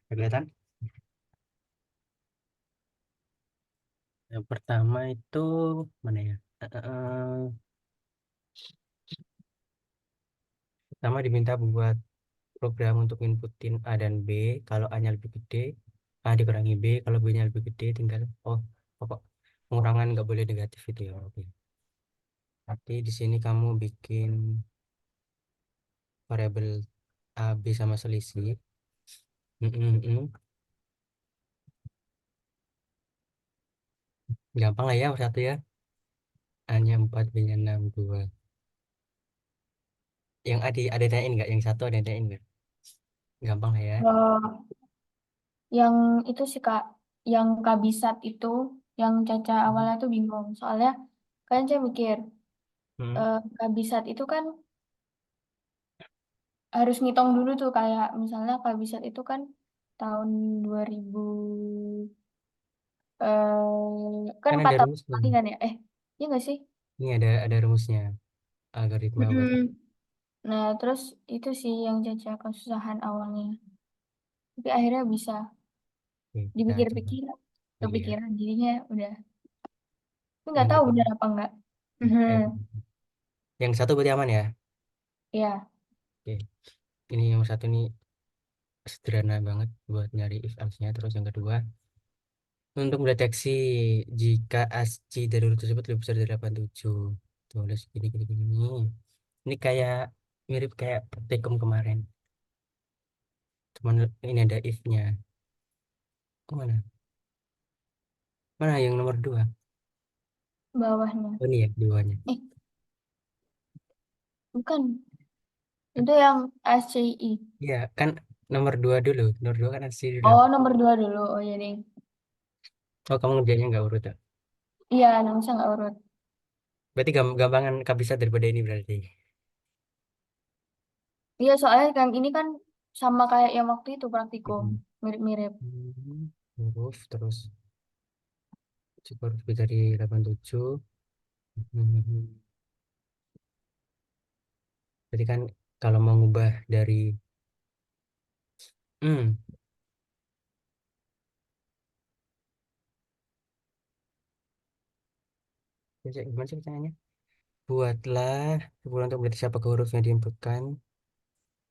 Kelihatan? Yang pertama itu mana ya? Eh, eh, eh. Pertama diminta buat program untuk inputin A dan B. Kalau A-nya lebih gede, A dikurangi B. Kalau B-nya lebih gede, tinggal pokok pengurangan nggak boleh negatif itu ya. Oke. Tapi di sini kamu bikin variabel A, B sama selisih. Mm, mm, mm. Gampang lah ya satu ya. A-nya 4, B-nya 6, 2. Yang A ada tanyain nggak? Yang satu ada tanyain nggak? Gampang lah ya. Yang itu sih Kak, yang kabisat itu, yang Caca Hmm. awalnya tuh bingung. Soalnya kan saya mikir, Hmm. kabisat itu kan harus ngitung dulu tuh kayak misalnya kabisat itu kan tahun 2000 kan Kan 4 ada tahun rumusnya. sekali kan ya? Iya nggak sih? Ini ada rumusnya. Algoritma buat Mm-mm. Nah, terus itu sih yang Caca kesusahan awalnya. Tapi akhirnya bisa Oke, kita coba dipikir-pikir, lagi ya. kepikiran jadinya udah. Tapi nggak Yang tahu kedua. benar apa enggak. Mhm. Yang satu berarti aman ya. Ya, Oke. Ini yang satu ini sederhana banget buat nyari if else-nya. Terus yang kedua, untuk mendeteksi jika ASCII dari huruf tersebut lebih besar dari 87. Tulis gini gini gini. Ini kayak mirip kayak praktikum kemarin. Cuman ini ada if-nya. Mana? Mana yang nomor dua? bawahnya. Oh, ini ya, duanya. Eh, bukan. Itu yang SCI. Iya, kan nomor dua dulu. Nomor dua kan ASCII dulu. Oh, nomor 2 dulu. Oh, iya deh. Oh, kamu ngerjainnya nggak urut ya? Iya, namanya nggak urut. Berarti gampangan kabisa daripada ini berarti. Iya, soalnya kan ini kan sama kayak yang waktu itu praktikum. Mm-mm. Mirip-mirip. Huruf terus cukup huruf lebih dari 87. Mhm. Berarti kan kalau mau ngubah dari hmm, gimana sih caranya? Buatlah sebulan untuk berarti siapa ke huruf yang diinputkan.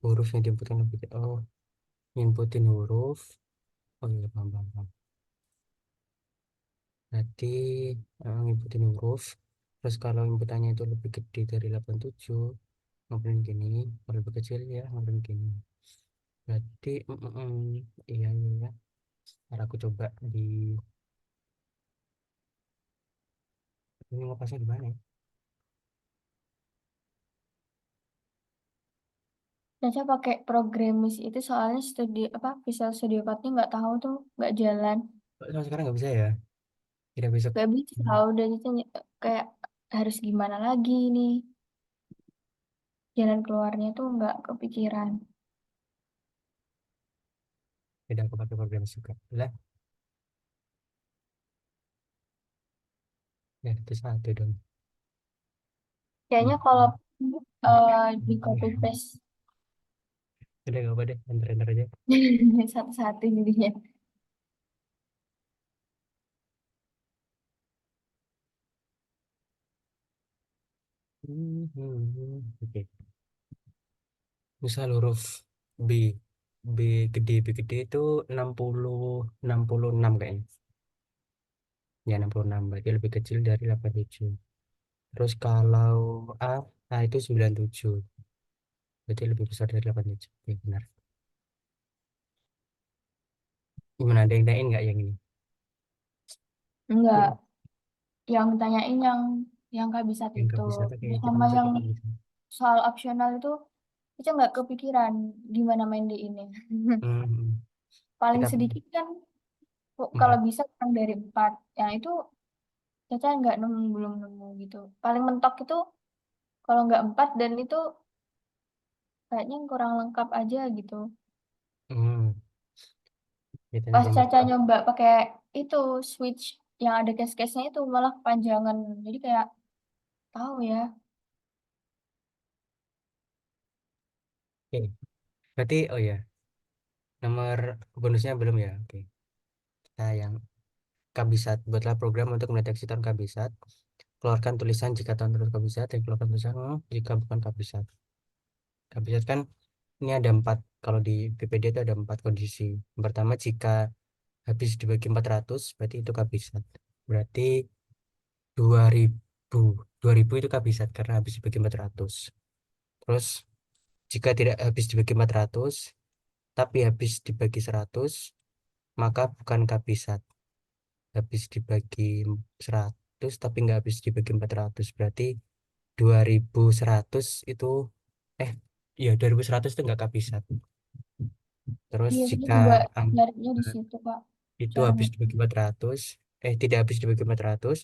Huruf yang diinputkan lebih inputin huruf. Oh iya, paham, paham, paham. Berarti inputin huruf. Terus kalau inputannya itu lebih gede dari 87, ngapain gini. Kalau lebih kecil ya ngapain gini. Berarti iya iya ya. Ntar aku coba di ini ngepasnya gimana ya? Caca pakai programmis itu soalnya studi apa Visual Studio Code-nya nggak tahu tuh nggak jalan. Kok sampai sekarang nggak bisa ya? Tidak bisa. Nggak bisa. Hmm, Udah gitu kayak harus gimana lagi nih. Jalan keluarnya tuh nggak kepikiran. tidak aku pakai program suka. Lah, ya itu satu dong. Hmm. Kayaknya kalau di copy paste Udah gak apa deh, enter-enter aja. satu-satu jadinya. Oke. Misal huruf B, B gede itu 66 kayaknya. Ya 66 berarti lebih kecil dari 87. Terus kalau A, A itu 97 berarti lebih besar dari 87. Oke, benar. Gimana ada yang lain nggak yang ini? Enggak, Hmm. yang tanyain yang kabisat Yang itu. nggak bisa tuh kayak kita Sama masuk yang ke bisa. soal opsional itu nggak kepikiran gimana main di ini. Hmm. Paling Kita sedikit kan kalau 4. bisa kurang dari 4. Yang itu Caca nggak nemu, belum nemu gitu. Paling mentok itu kalau nggak 4 dan itu kayaknya kurang lengkap aja gitu. Hmm. Biasanya Pas jam. Caca nyoba pakai itu switch yang ada case-case-nya itu malah kepanjangan. Jadi kayak tahu ya. Oke. Berarti oh ya. Nomor bonusnya belum ya? Oke. Kita yang kabisat. Buatlah program untuk mendeteksi tahun kabisat. Keluarkan tulisan jika tahun terus kabisat. Dan keluarkan tulisan jika bukan kabisat. Kabisat kan ini ada empat. Kalau di PPD itu ada empat kondisi. Yang pertama, jika habis dibagi 400 berarti itu kabisat. Berarti 2000. 2000 itu kabisat karena habis dibagi 400. Terus jika tidak habis dibagi 400 tapi habis dibagi 100 maka bukan kabisat. Habis dibagi 100 tapi nggak habis dibagi 400 berarti 2100 itu eh ya 2100 itu nggak kabisat. Terus Iya, saya jika juga ang- nyarinya di situ, Kak. itu Cara habis dibagi ngitung. 400 tidak habis dibagi 400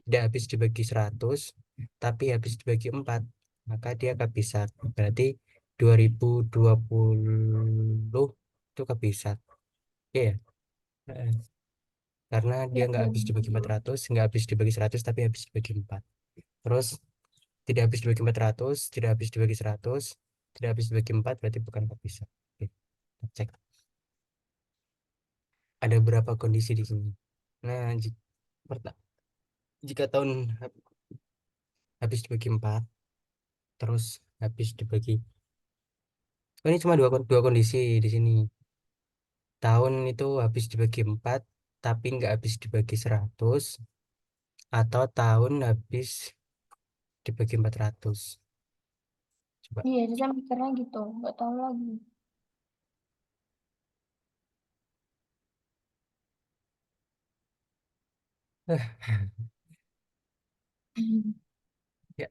tidak habis dibagi 100 tapi habis dibagi 4 maka dia kabisat. Berarti 2020 itu kabisat. Iya ya? Heeh. Karena dia Iya, nggak habis dibagi 2020. 400 nggak habis dibagi 100 tapi habis dibagi 4. Terus tidak habis dibagi 400 tidak habis dibagi 100 tidak habis dibagi 4 berarti bukan kabisat. Oke, kita cek. Ada berapa kondisi di sini? Nah, jika tahun habis dibagi 4 terus habis dibagi ini cuma dua kondisi di sini. Tahun itu habis dibagi 4 tapi nggak habis dibagi 100 atau tahun habis dibagi 400. Coba. Iya, saya mikirnya gitu. Nggak tahu lagi. Eh, ya.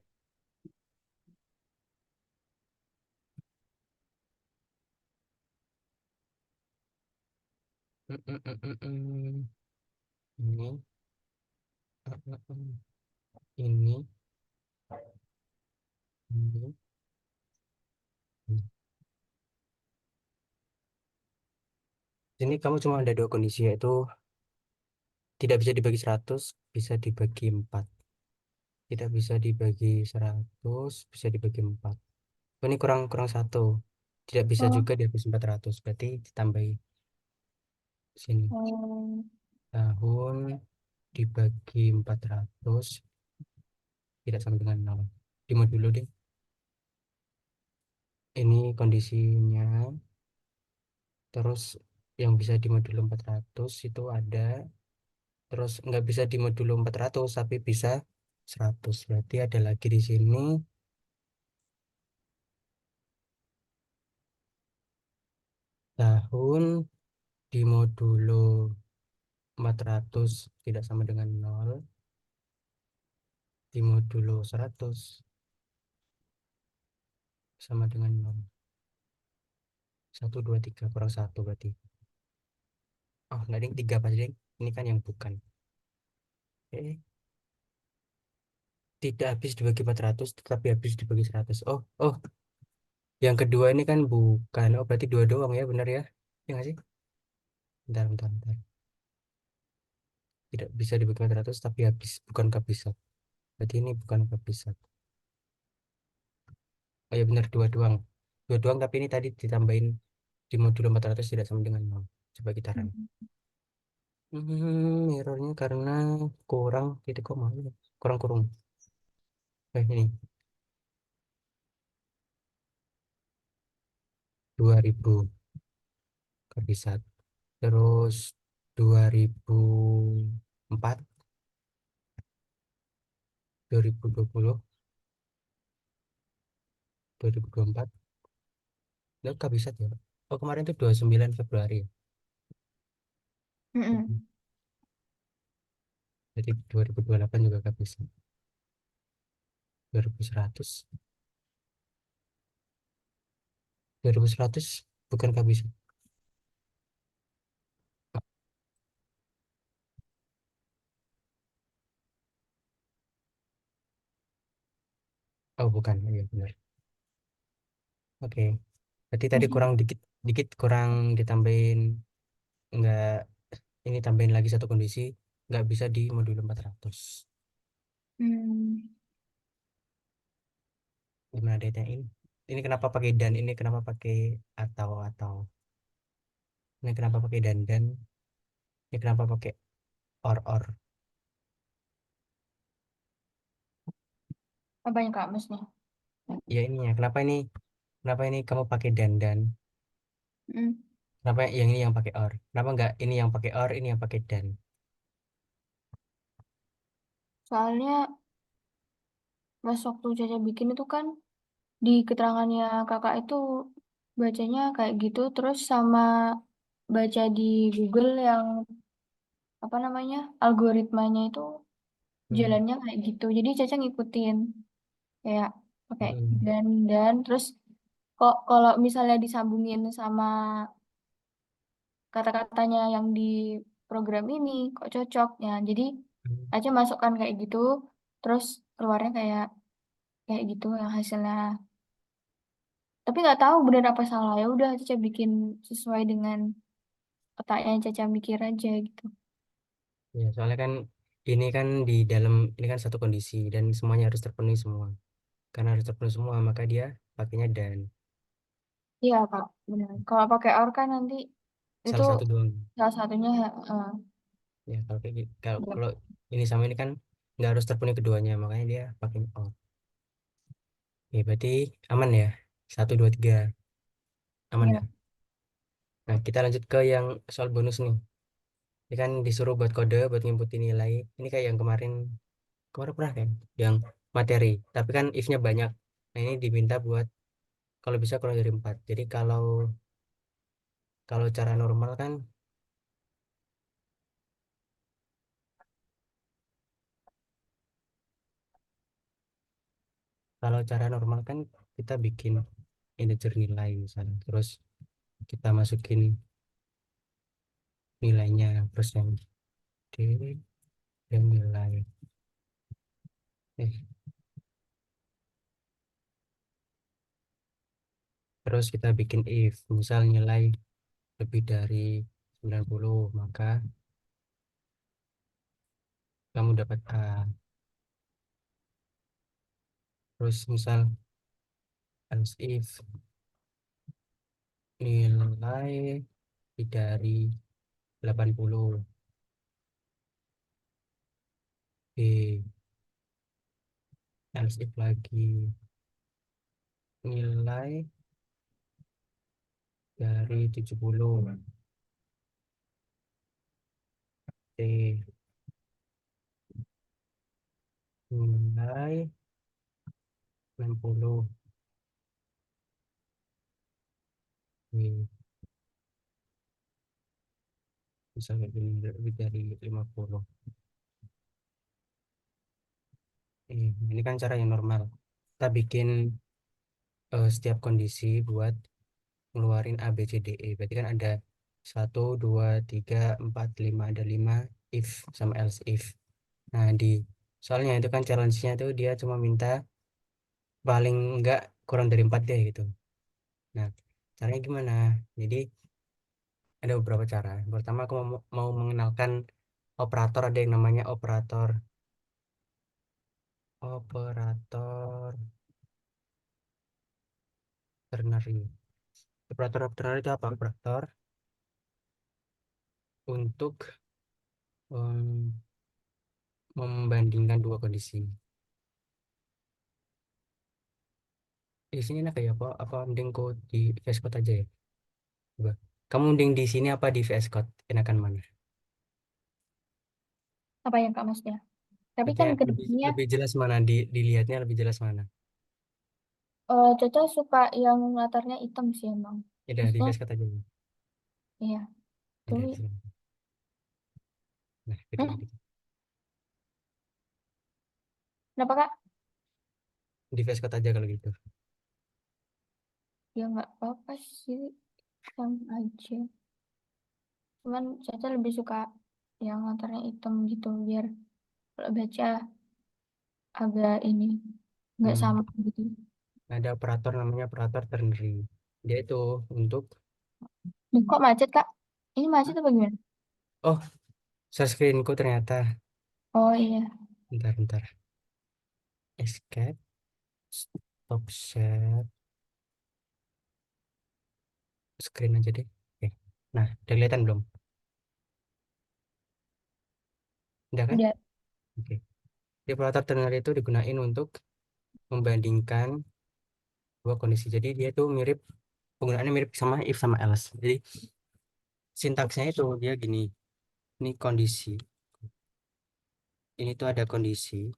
Mm, mm, mm, mm, mm. Ini, mm, mm, mm. Ini, ini. Hmm. Ini kamu cuma ada dua kondisi yaitu tidak bisa dibagi 100 bisa dibagi 4. Tidak bisa dibagi 100 bisa dibagi 4. Oh, ini kurang kurang satu. Tidak bisa Oh, juga dihapus 400 berarti ditambahi sini. oh, Tahun dibagi 400 tidak sama dengan 0. Dimod dulu deh. Ini kondisinya. Terus yang bisa di modulo 400 itu ada. Terus nggak bisa di modulo 400 tapi bisa 100. Berarti ada lagi di sini tahun di modulo 400 tidak sama dengan 0. Di modulo 100 sama dengan 0. 1, 2, 3 kurang satu berarti. Oh, nggak ada yang 3 pas ding. Ini kan yang bukan. Eh, tidak habis dibagi 400 tetapi habis dibagi 100. Oh, oh, yang kedua ini kan bukan. Oh, berarti dua doang ya, benar ya? Ya nggak sih? Bentar, bentar, bentar. Tidak bisa dibagi 400 tapi habis bukan kabisat. Berarti ini bukan kabisat. Oh ya benar dua doang. Dua doang tapi ini tadi ditambahin di modul 400 tidak sama dengan 0. Coba kita run. mm, Errornya karena kurang titik koma. Kurang kurung. Ini 2000 kabisat. Terus 2004, 2020, 2024. Itu kabisat ya. Oh kemarin itu 29 Februari ya. mm. Jadi 2028 juga kabisat. 2100. 2100 bukan kabisat. Oh bukan, iya benar. Oke, berarti tadi Masih. kurang dikit, dikit kurang ditambahin, enggak, ini tambahin lagi satu kondisi, nggak bisa di modul 400. Hmm. Gimana data ini? Ini kenapa pakai dan, ini kenapa pakai atau. ini kenapa pakai dandan, ini kenapa pakai or. Apa yang Kak Masnya? Ya ini ya, kenapa ini kamu pakai dandan, Mm. kenapa yang ini yang pakai or, kenapa enggak ini yang pakai or, ini yang pakai dan. Soalnya pas waktu Caca bikin itu kan di keterangannya kakak itu bacanya kayak gitu, terus sama baca di Google yang apa namanya algoritmanya itu Hmm. jalannya kayak gitu. Jadi Caca ngikutin kayak pakai Hmm. dan terus kok kalau misalnya disambungin sama kata-katanya yang di program ini kok cocok ya. Jadi aja masukkan kayak gitu, terus keluarnya kayak kayak gitu yang hasilnya. Tapi nggak tahu benar apa salah, ya udah Caca bikin sesuai dengan otaknya Caca mikir aja gitu. Ya, soalnya kan ini kan di dalam ini kan satu kondisi dan semuanya harus terpenuhi semua. Karena harus terpenuhi semua, maka dia pakainya dan Iya Kak, benar. Kalau pakai or kan nanti itu salah satu doang. salah satunya Ya, kalau kayak gitu, kalau, ya, kalau ini sama ini kan nggak harus terpenuhi keduanya, makanya dia pakai or. Ya, berarti aman ya. Satu, dua, tiga, aman ya, ya. Nah, kita lanjut ke yang soal bonus nih. Ini kan disuruh buat kode, buat ngimputin nilai. Ini kayak yang kemarin, kemarin pernah kan? Yang materi. Tapi kan if-nya banyak. Nah, ini diminta buat kalau bisa kurang dari 4. Jadi kalau cara normal kan, kalau cara normal kan kita bikin integer nilai misalnya. Terus kita masukin nilainya. Terus yang D dan nilai. Eh, terus kita bikin if. Misal nilai lebih dari 90, maka kamu dapat A. Terus misal else if nilai lebih dari 80, B. Else if lagi nilai dari 70, C. Nilai 60, B. Misal kayak gini lebih dari 50. Ini kan cara yang normal. Kita bikin setiap kondisi buat ngeluarin A, B, C, D, E. Berarti kan ada 1, 2, 3, 4, 5. Ada 5 if sama else if. Nah, soalnya itu kan challenge-nya tuh dia cuma minta paling enggak kurang dari 4 deh gitu. Nah, caranya gimana? Jadi ada beberapa cara. Pertama aku mau mengenalkan operator, ada yang namanya operator ternary. Operator ternary itu apa? Operator untuk em, membandingkan dua kondisi. Di sini enak ya apa mending kok di VS Code aja ya? Coba. Kamu mending di sini apa di VS Code? Enakan mana? apa yang Kak Masnya? Tapi kan Maksudnya lebih kedepannya lebih jelas mana dilihatnya lebih jelas mana? Caca suka yang latarnya hitam sih emang. Ya udah di Maksudnya VS Code aja. iya, Ada tapi di sini. Nah, gitu, hmm, gitu. kenapa Kak? Di VS Code aja kalau gitu. Ya nggak apa-apa sih, sama aja. Cuman Caca lebih suka yang latarnya hitam gitu, biar kalau baca agak ini, nggak Hmm. sama gitu. Ada operator namanya operator ternary. Dia itu untuk Duh, kok macet Kak? Ini macet apa gimana? oh, share screenku ternyata. Oh iya, Bentar, bentar. Escape, stop share screen aja deh. Oke. Nah, udah kelihatan belum? Udah kan? Udah. Oke. Operator ternary itu digunain untuk membandingkan dua kondisi. Jadi dia tuh mirip, penggunaannya mirip sama if sama else. Jadi sintaksnya itu dia gini. Ini kondisi. Ini tuh ada kondisi,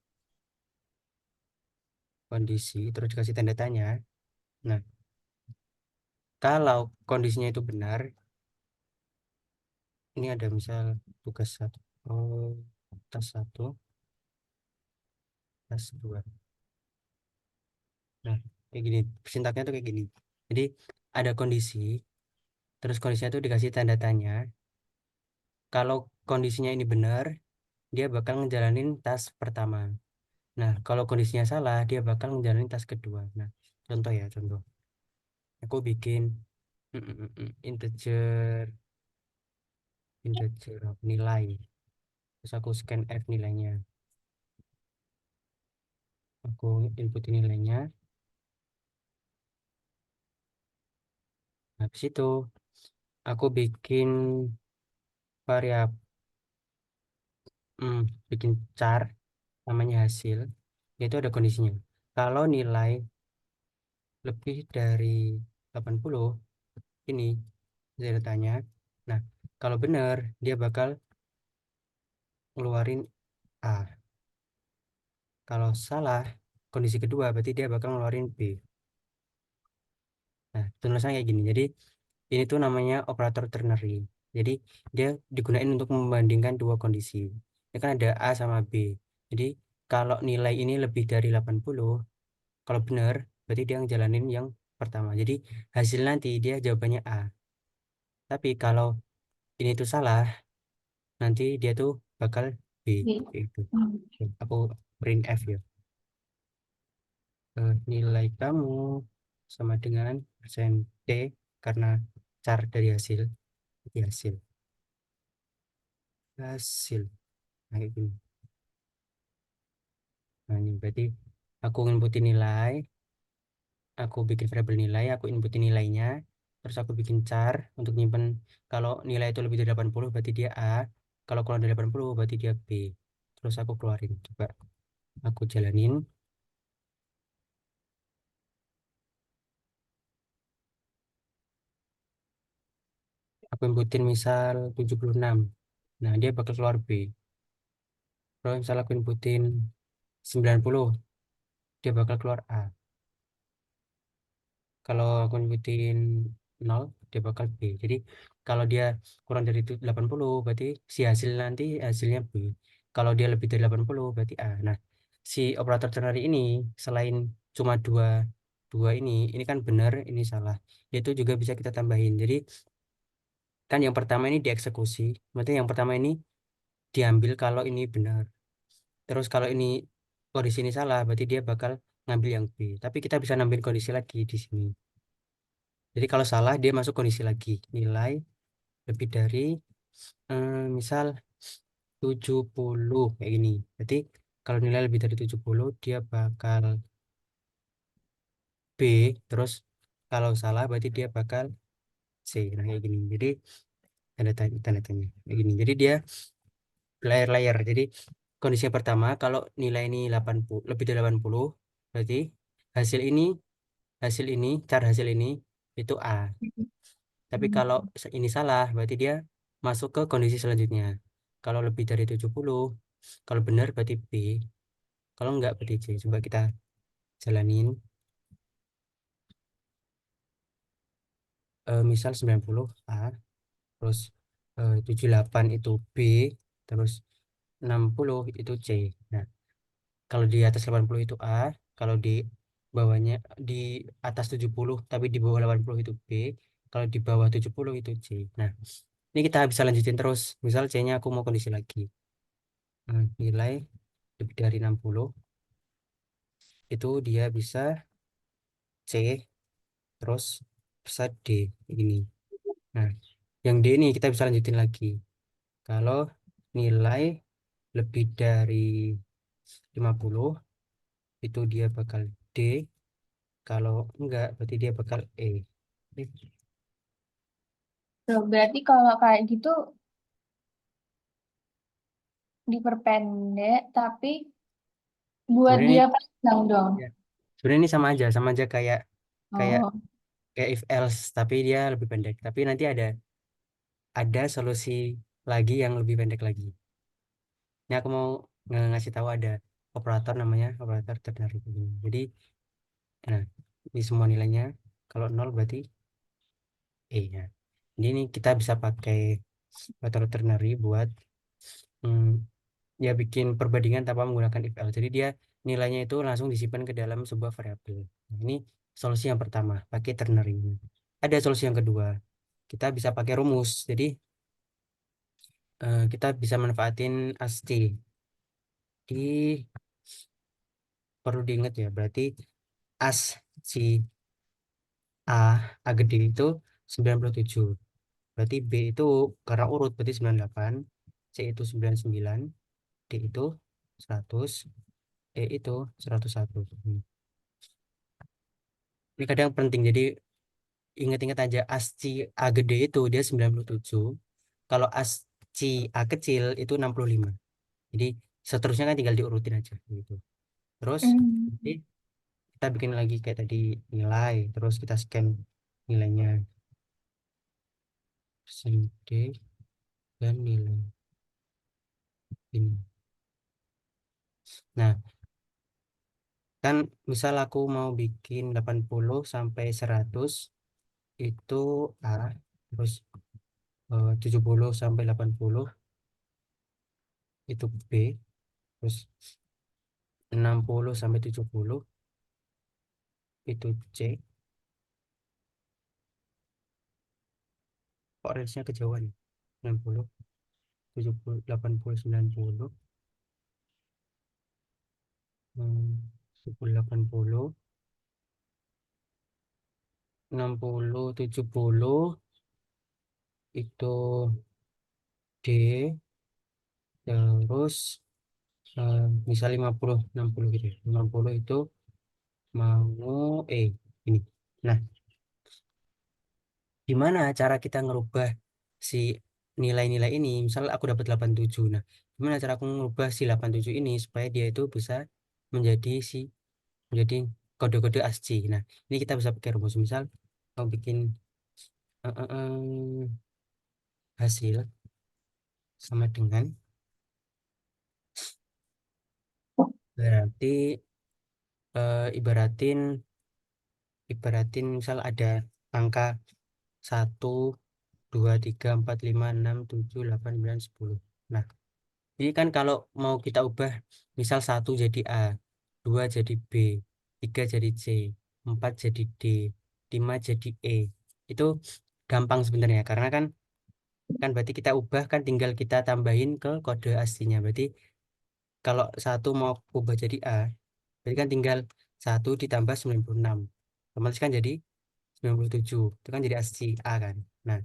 kondisi terus dikasih tanda tanya. Nah, kalau kondisinya itu benar, ini ada misal tugas satu, oh, tas satu, tas dua. Nah, kayak gini, sintaknya tuh kayak gini. Jadi ada kondisi, terus kondisinya tuh dikasih tanda tanya. Kalau kondisinya ini benar, dia bakal ngejalanin tas pertama. Nah, kalau kondisinya salah, dia bakal ngejalanin tas kedua. Nah, contoh ya, contoh. Aku bikin integer, integer nilai. Terus aku scan F nilainya. Aku input nilainya. Habis itu aku bikin variabel, bikin char namanya hasil. Itu ada kondisinya. Kalau nilai lebih dari 80 ini saya tanya. Nah, kalau benar dia bakal ngeluarin A. Kalau salah kondisi kedua berarti dia bakal ngeluarin B. Nah, tulisannya kayak gini. Jadi ini tuh namanya operator ternary. Jadi dia digunakan untuk membandingkan dua kondisi. Ini kan ada A sama B. Jadi kalau nilai ini lebih dari 80, kalau benar berarti dia ngejalanin yang pertama. Jadi hasil nanti dia jawabannya A. Tapi kalau ini tuh salah, nanti dia tuh bakal B. Oke. Itu. Hmm. Aku print F ya. Nilai kamu sama dengan persen T karena char dari hasil. Jadi hasil. Hasil. Nah, kayak gini. Nah, ini berarti aku inputin nilai, aku bikin variabel nilai, aku inputin nilainya, terus aku bikin char untuk nyimpen kalau nilai itu lebih dari 80 berarti dia A, kalau kurang dari 80 berarti dia B. Terus aku keluarin. Coba aku jalanin, aku inputin misal 76. Nah, dia bakal keluar B. Terus misal aku inputin 90, dia bakal keluar A. Kalau aku nyebutin 0 dia bakal B. Jadi kalau dia kurang dari itu 80 berarti si hasil nanti hasilnya B. Kalau dia lebih dari 80 berarti A. Nah, si operator ternary ini selain cuma dua dua ini kan benar, ini salah. Itu juga bisa kita tambahin. Jadi kan yang pertama ini dieksekusi. Berarti yang pertama ini diambil kalau ini benar. Terus kalau ini kondisi ini salah berarti dia bakal ngambil yang B. Tapi kita bisa ngambil kondisi lagi di sini. Jadi kalau salah dia masuk kondisi lagi. Nilai lebih dari misal 70 kayak gini. Jadi kalau nilai lebih dari 70 dia bakal B. Terus kalau salah berarti dia bakal C. Nah kayak gini. Jadi tanda tanya kayak gini. Jadi dia layer-layer. Jadi kondisi yang pertama kalau nilai ini 80 lebih dari 80 berarti hasil ini cara hasil ini itu A. Tapi kalau ini salah, berarti dia masuk ke kondisi selanjutnya. Kalau lebih dari 70, kalau benar berarti B, kalau enggak berarti C. Coba kita jalanin. Misal 90 A, terus 78 itu B, terus 60 itu C. Nah, kalau di atas 80 itu A, kalau di bawahnya di atas 70 tapi di bawah 80 itu B, kalau di bawah 70 itu C. Nah, ini kita bisa lanjutin terus. Misal C-nya aku mau kondisi lagi. Nilai lebih dari 60 itu dia bisa C terus bisa D ini. Nah, yang D ini kita bisa lanjutin lagi. Kalau nilai lebih dari 50 itu dia bakal D. Kalau enggak berarti dia bakal E. Tuh, berarti kalau kayak gitu diperpendek, tapi buat Sebenarnya ini dia panjang dong. ya, sebenarnya ini sama aja kayak kayak Oh. kayak if else tapi dia lebih pendek. Tapi nanti ada solusi lagi yang lebih pendek lagi. Ini aku mau ngasih tahu ada operator namanya operator ternary begini. Jadi nah, ini semua nilainya kalau nol berarti E ya. Jadi ini kita bisa pakai operator ternary buat hmm, ya bikin perbandingan tanpa menggunakan if else. Jadi dia nilainya itu langsung disimpan ke dalam sebuah variabel. Nah, ini solusi yang pertama, pakai ternary. Ada solusi yang kedua, kita bisa pakai rumus. Jadi kita bisa manfaatin ASCII. Di perlu diingat ya, berarti ASCII A A gede itu 97. Berarti B itu karena urut berarti 98, C itu 99, D itu 100, E itu 101. Ini kadang penting, jadi ingat-ingat aja ASCII A gede itu dia 97. Kalau ASCII A kecil itu 65. Jadi seterusnya kan tinggal diurutin aja gitu. Terus Hmm. nanti kita bikin lagi kayak tadi nilai, terus kita scan nilainya persen D dan nilai ini. Nah, kan misal aku mau bikin 80 sampai 100 itu A, terus 70 sampai 80 itu B, terus 60 sampai 70 itu C. Kok range-nya kejauhan ya? 60, 70, 80, 90, 10, 80, 60, 70 itu D, terus misal 50, 60 gitu ya. 50 itu mau ini. Nah, gimana cara kita ngerubah si nilai-nilai ini? Misal aku dapat 87. Nah, gimana cara aku ngerubah si 87 ini supaya dia itu bisa menjadi menjadi kode-kode ASCII. Nah, ini kita bisa pakai rumus. Misal mau bikin eh, eh, hasil sama dengan berarti ibaratin ibaratin misal ada angka 1, 2, 3, 4, 5, 6, 7, 8, 9, 10. Nah, ini kan kalau mau kita ubah, misal 1 jadi A, 2 jadi B, 3 jadi C, 4 jadi D, 5 jadi E. Itu gampang sebenarnya, karena kan kan berarti kita ubah kan tinggal kita tambahin ke kode aslinya. Berarti kalau 1 mau ubah jadi A, berarti kan tinggal 1 ditambah 96. Otomatis kan jadi 97. Itu kan jadi asli A kan. Nah,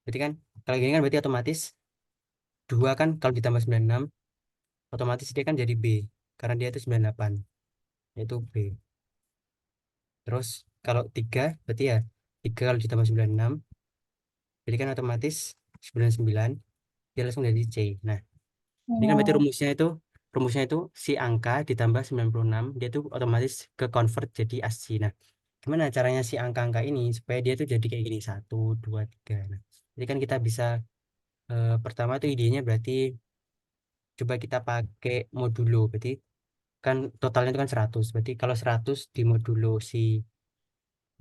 berarti kan kalau gini kan berarti otomatis 2 kan kalau ditambah 96 otomatis dia kan jadi B karena dia itu 98 yaitu B. Terus kalau 3 berarti ya 3 kalau ditambah 96 jadi kan otomatis 99 dia langsung jadi C. Nah, ini kan berarti Oh. rumusnya itu si angka ditambah 96 dia tuh otomatis ke convert jadi ASCII. Nah, gimana caranya si angka-angka ini supaya dia tuh jadi kayak gini 1, 2, 3. Nah, jadi kan kita bisa pertama tuh idenya berarti coba kita pakai modulo. Berarti kan totalnya itu kan 100. Berarti kalau 100 di modulo si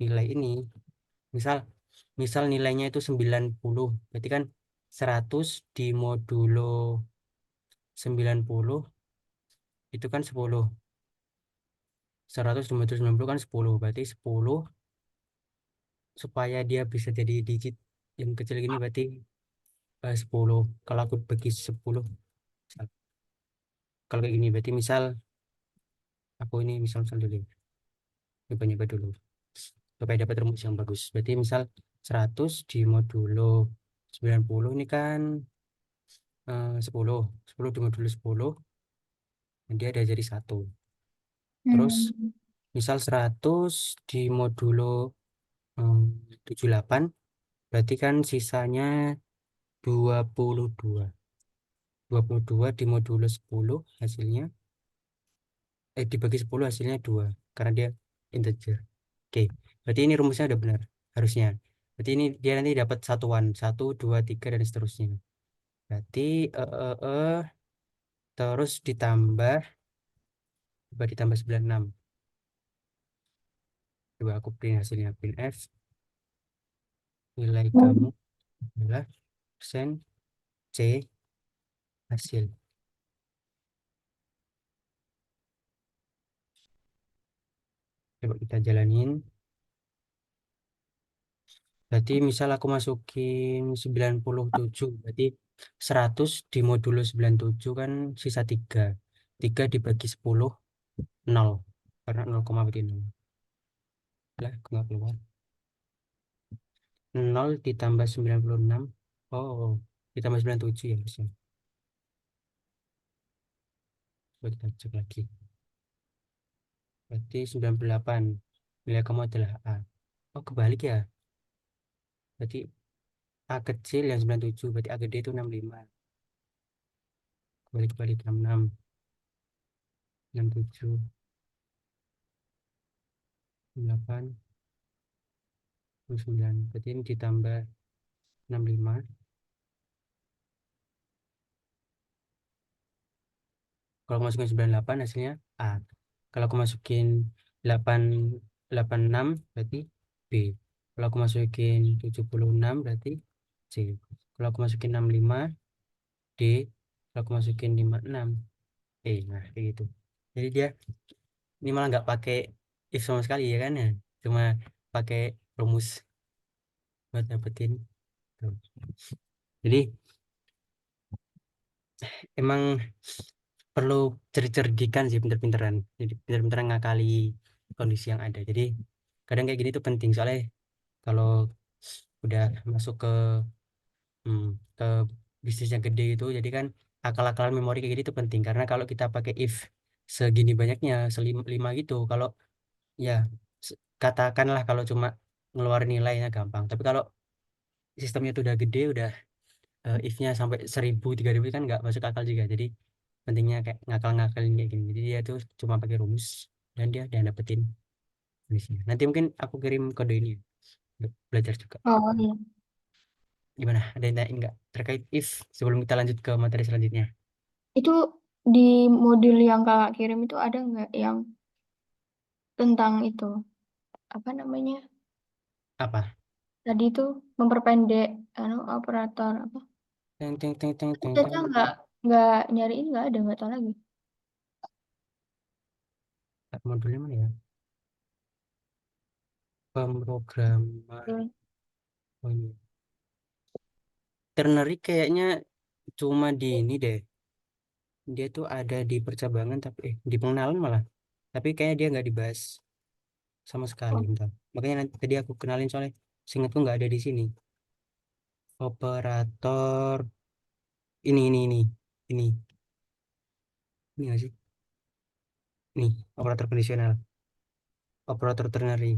nilai ini, misal misal nilainya itu 90, berarti kan 100 di modulo 90 itu kan 10. 100 di modulo 90 kan 10. Berarti 10 supaya dia bisa jadi digit yang kecil gini berarti 10. Kalau aku bagi 10, kalau kayak gini berarti misal aku ini misal dulu. Nyoba-nyoba dulu supaya dapat rumus yang bagus. Berarti misal 100 di modulo 90 ini kan 10. 10 di modulo 10 dia ada jadi 1. Terus Hmm. misal 100 di modulo eh, 78 Berarti kan sisanya 22. 22 dimodulus 10 hasilnya, dibagi 10 hasilnya 2. Karena dia integer. Oke, berarti ini rumusnya udah benar. Harusnya. Berarti ini dia nanti dapat satuan. 1, 2, 3, dan seterusnya. Berarti terus coba ditambah 96. Coba aku print hasilnya. Print F. Nilai kamu adalah persen C hasil. Coba kita jalanin. Berarti misal aku masukin 97. Berarti 100 dimodulus 97 kan sisa 3. 3 dibagi 10, 0. Karena 0, berarti 0. Lah, aku nggak keluar. 0 ditambah 96. Oh, ditambah 97 ya harusnya. Coba kita cek lagi. Berarti 98. Nilai kamu adalah A. Oh, kebalik ya. Berarti A kecil yang 97. Berarti A gede itu 65. Kebalik-balik 66. 67. 8. 9. Berarti ini ditambah 65. Kalau aku masukin 98 hasilnya A. Kalau aku masukin 8, 86 berarti B. Kalau aku masukin 76 berarti C. Kalau aku masukin 65 D. Kalau aku masukin 56 E. Nah, kayak gitu. Jadi dia ini malah nggak pakai if sama sekali ya kan ya. Cuma pakai rumus buat dapetin. Tuh. Jadi emang perlu cerdikan sih, pinter-pinteran. Jadi pinter-pinteran ngakali kondisi yang ada. Jadi kadang kayak gini tuh penting soalnya kalau udah masuk hmm, ke bisnis yang gede itu, jadi kan akal-akalan memori kayak gini tuh penting karena kalau kita pakai if segini banyaknya, selima gitu, kalau ya katakanlah kalau cuma ngeluarin nilainya gampang, tapi kalau sistemnya tuh udah gede, udah if-nya sampai 1000, 3000 kan nggak masuk akal juga. Jadi pentingnya kayak ngakal-ngakalin kayak gini. Jadi dia tuh cuma pakai rumus dan dia dapetin tulisnya. Nanti mungkin aku kirim kode ini untuk belajar juga. Oh iya. Gimana? Ada yang tanya nggak terkait if sebelum kita lanjut ke materi selanjutnya? Itu di modul yang kakak kirim itu ada nggak yang tentang itu? Apa namanya? Apa? Tadi itu memperpendek operator apa? Teng teng teng teng teng teng. Caca nggak nyariin nggak tahu lagi. Modulnya mana ya? Pemrograman. Hmm. Oh, ini. Ternary kayaknya cuma di ini deh. Dia tuh ada di percabangan tapi di pengenalan malah. Tapi kayaknya dia nggak dibahas sama sekali. Oh. Bentar. Makanya nanti tadi aku kenalin soalnya seingatku nggak ada di sini. Operator ini ini nggak sih? Nih, operator kondisional, operator ternary.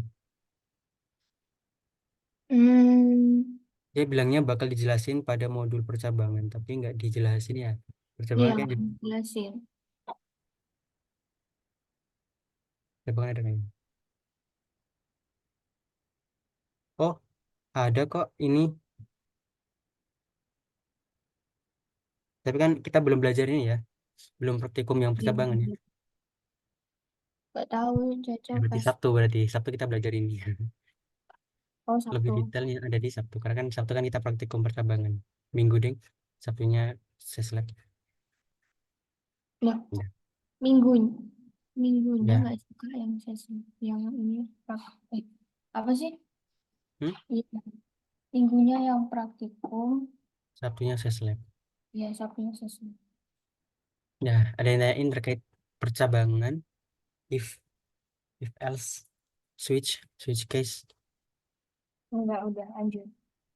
Hmm, Dia bilangnya bakal dijelasin pada modul percabangan, tapi nggak dijelasin ya. iya Percabangan kayak jelasin. percabangan ada kayaknya. Oh, ada kok ini. Tapi kan kita belum belajar ini ya, belum praktikum yang Iya, percabangan ya. nggak tahu Caca Ya, berarti pas. Sabtu kita belajar ini. Oh Lebih Sabtu. detailnya ada di Sabtu, karena kan Sabtu kan kita praktikum percabangan. Minggu ding, Sabtunya seslab. Nah, Ya, minggu minggunya ya. nggak suka yang sesi yang ini eh apa sih? Hmm? Iya, minggunya yang praktikum, Sabtunya seslab. ya Sabtunya sesi. Ya, ada yang nanyain terkait percabangan, if if else, switch case. Enggak, udah lanjut.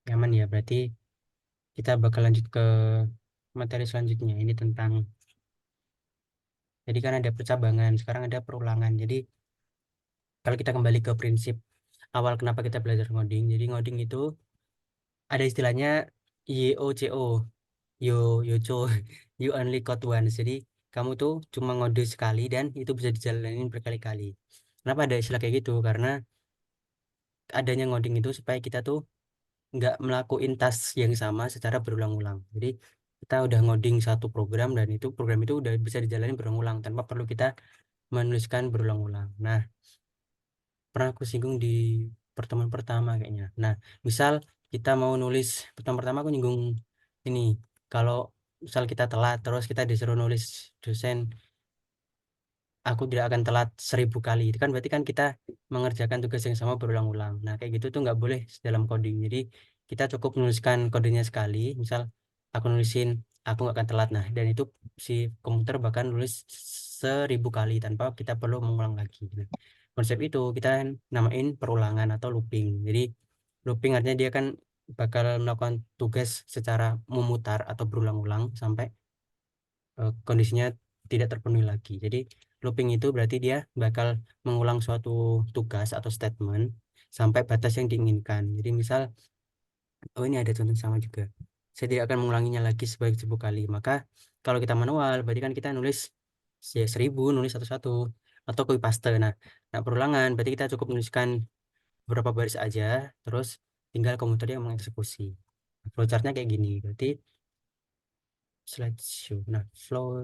Nyaman ya, berarti kita bakal lanjut ke materi selanjutnya. Ini tentang, jadi kan ada percabangan, sekarang ada perulangan. Jadi kalau kita kembali ke prinsip awal kenapa kita belajar ngoding, jadi ngoding itu ada istilahnya YOCO, yo yoco, you only code once. Jadi kamu tuh cuma ngode sekali dan itu bisa dijalanin berkali-kali. Kenapa ada istilah kayak gitu? Karena adanya ngoding itu supaya kita tuh nggak melakukan task yang sama secara berulang-ulang. Jadi kita udah ngoding satu program dan itu program itu udah bisa dijalani berulang-ulang tanpa perlu kita menuliskan berulang-ulang. Nah, pernah aku singgung di pertemuan pertama kayaknya. Nah, misal kita mau nulis pertemuan pertama aku nyinggung ini. Kalau misal kita telat terus kita disuruh nulis dosen aku tidak akan telat 1000 kali. Itu kan berarti kan kita mengerjakan tugas yang sama berulang-ulang. Nah, kayak gitu tuh nggak boleh dalam coding. Jadi kita cukup menuliskan kodenya sekali. Misal aku nulisin aku nggak akan telat. Nah, dan itu si komputer bahkan nulis 1000 kali tanpa kita perlu mengulang lagi. Nah, konsep itu kita namain perulangan atau looping. Jadi looping artinya dia kan bakal melakukan tugas secara memutar atau berulang-ulang sampai kondisinya tidak terpenuhi lagi. Jadi looping itu berarti dia bakal mengulang suatu tugas atau statement sampai batas yang diinginkan. Jadi misal, oh ini ada contoh sama juga. Saya tidak akan mengulanginya lagi sebanyak 1000 kali. Maka kalau kita manual, berarti kan kita nulis ya 1000, nulis satu-satu atau copy paste. Nah, perulangan berarti kita cukup menuliskan beberapa baris aja, terus tinggal komputer yang mengeksekusi. Flowchartnya kayak gini. Berarti slideshow. Nah, flow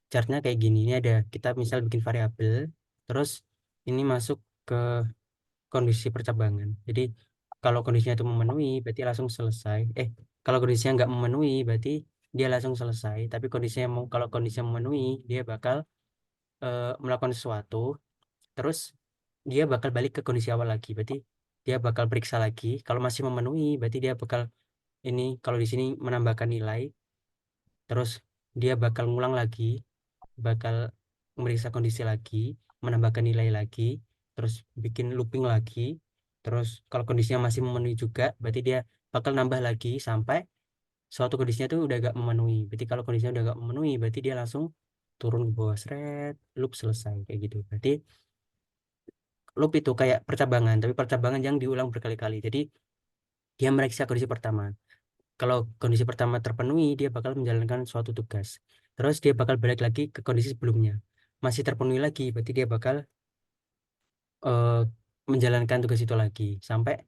chartnya kayak gini. Ini ada kita misal bikin variabel, terus ini masuk ke kondisi percabangan. Jadi kalau kondisinya itu memenuhi, berarti langsung selesai. Kalau kondisinya nggak memenuhi, berarti dia langsung selesai. Tapi kondisinya mau kalau kondisinya memenuhi, dia bakal melakukan sesuatu, terus dia bakal balik ke kondisi awal lagi. Berarti dia bakal periksa lagi. Kalau masih memenuhi, berarti dia bakal ini kalau di sini menambahkan nilai, terus dia bakal ngulang lagi bakal memeriksa kondisi lagi, menambahkan nilai lagi, terus bikin looping lagi, terus kalau kondisinya masih memenuhi juga, berarti dia bakal nambah lagi sampai suatu kondisinya itu udah gak memenuhi. Berarti kalau kondisinya udah gak memenuhi, berarti dia langsung turun ke bawah seret, loop selesai kayak gitu. Berarti loop itu kayak percabangan, tapi percabangan yang diulang berkali-kali. Jadi dia meriksa kondisi pertama. Kalau kondisi pertama terpenuhi, dia bakal menjalankan suatu tugas. Terus dia bakal balik lagi ke kondisi sebelumnya. Masih terpenuhi lagi, berarti dia bakal eh, menjalankan tugas itu lagi sampai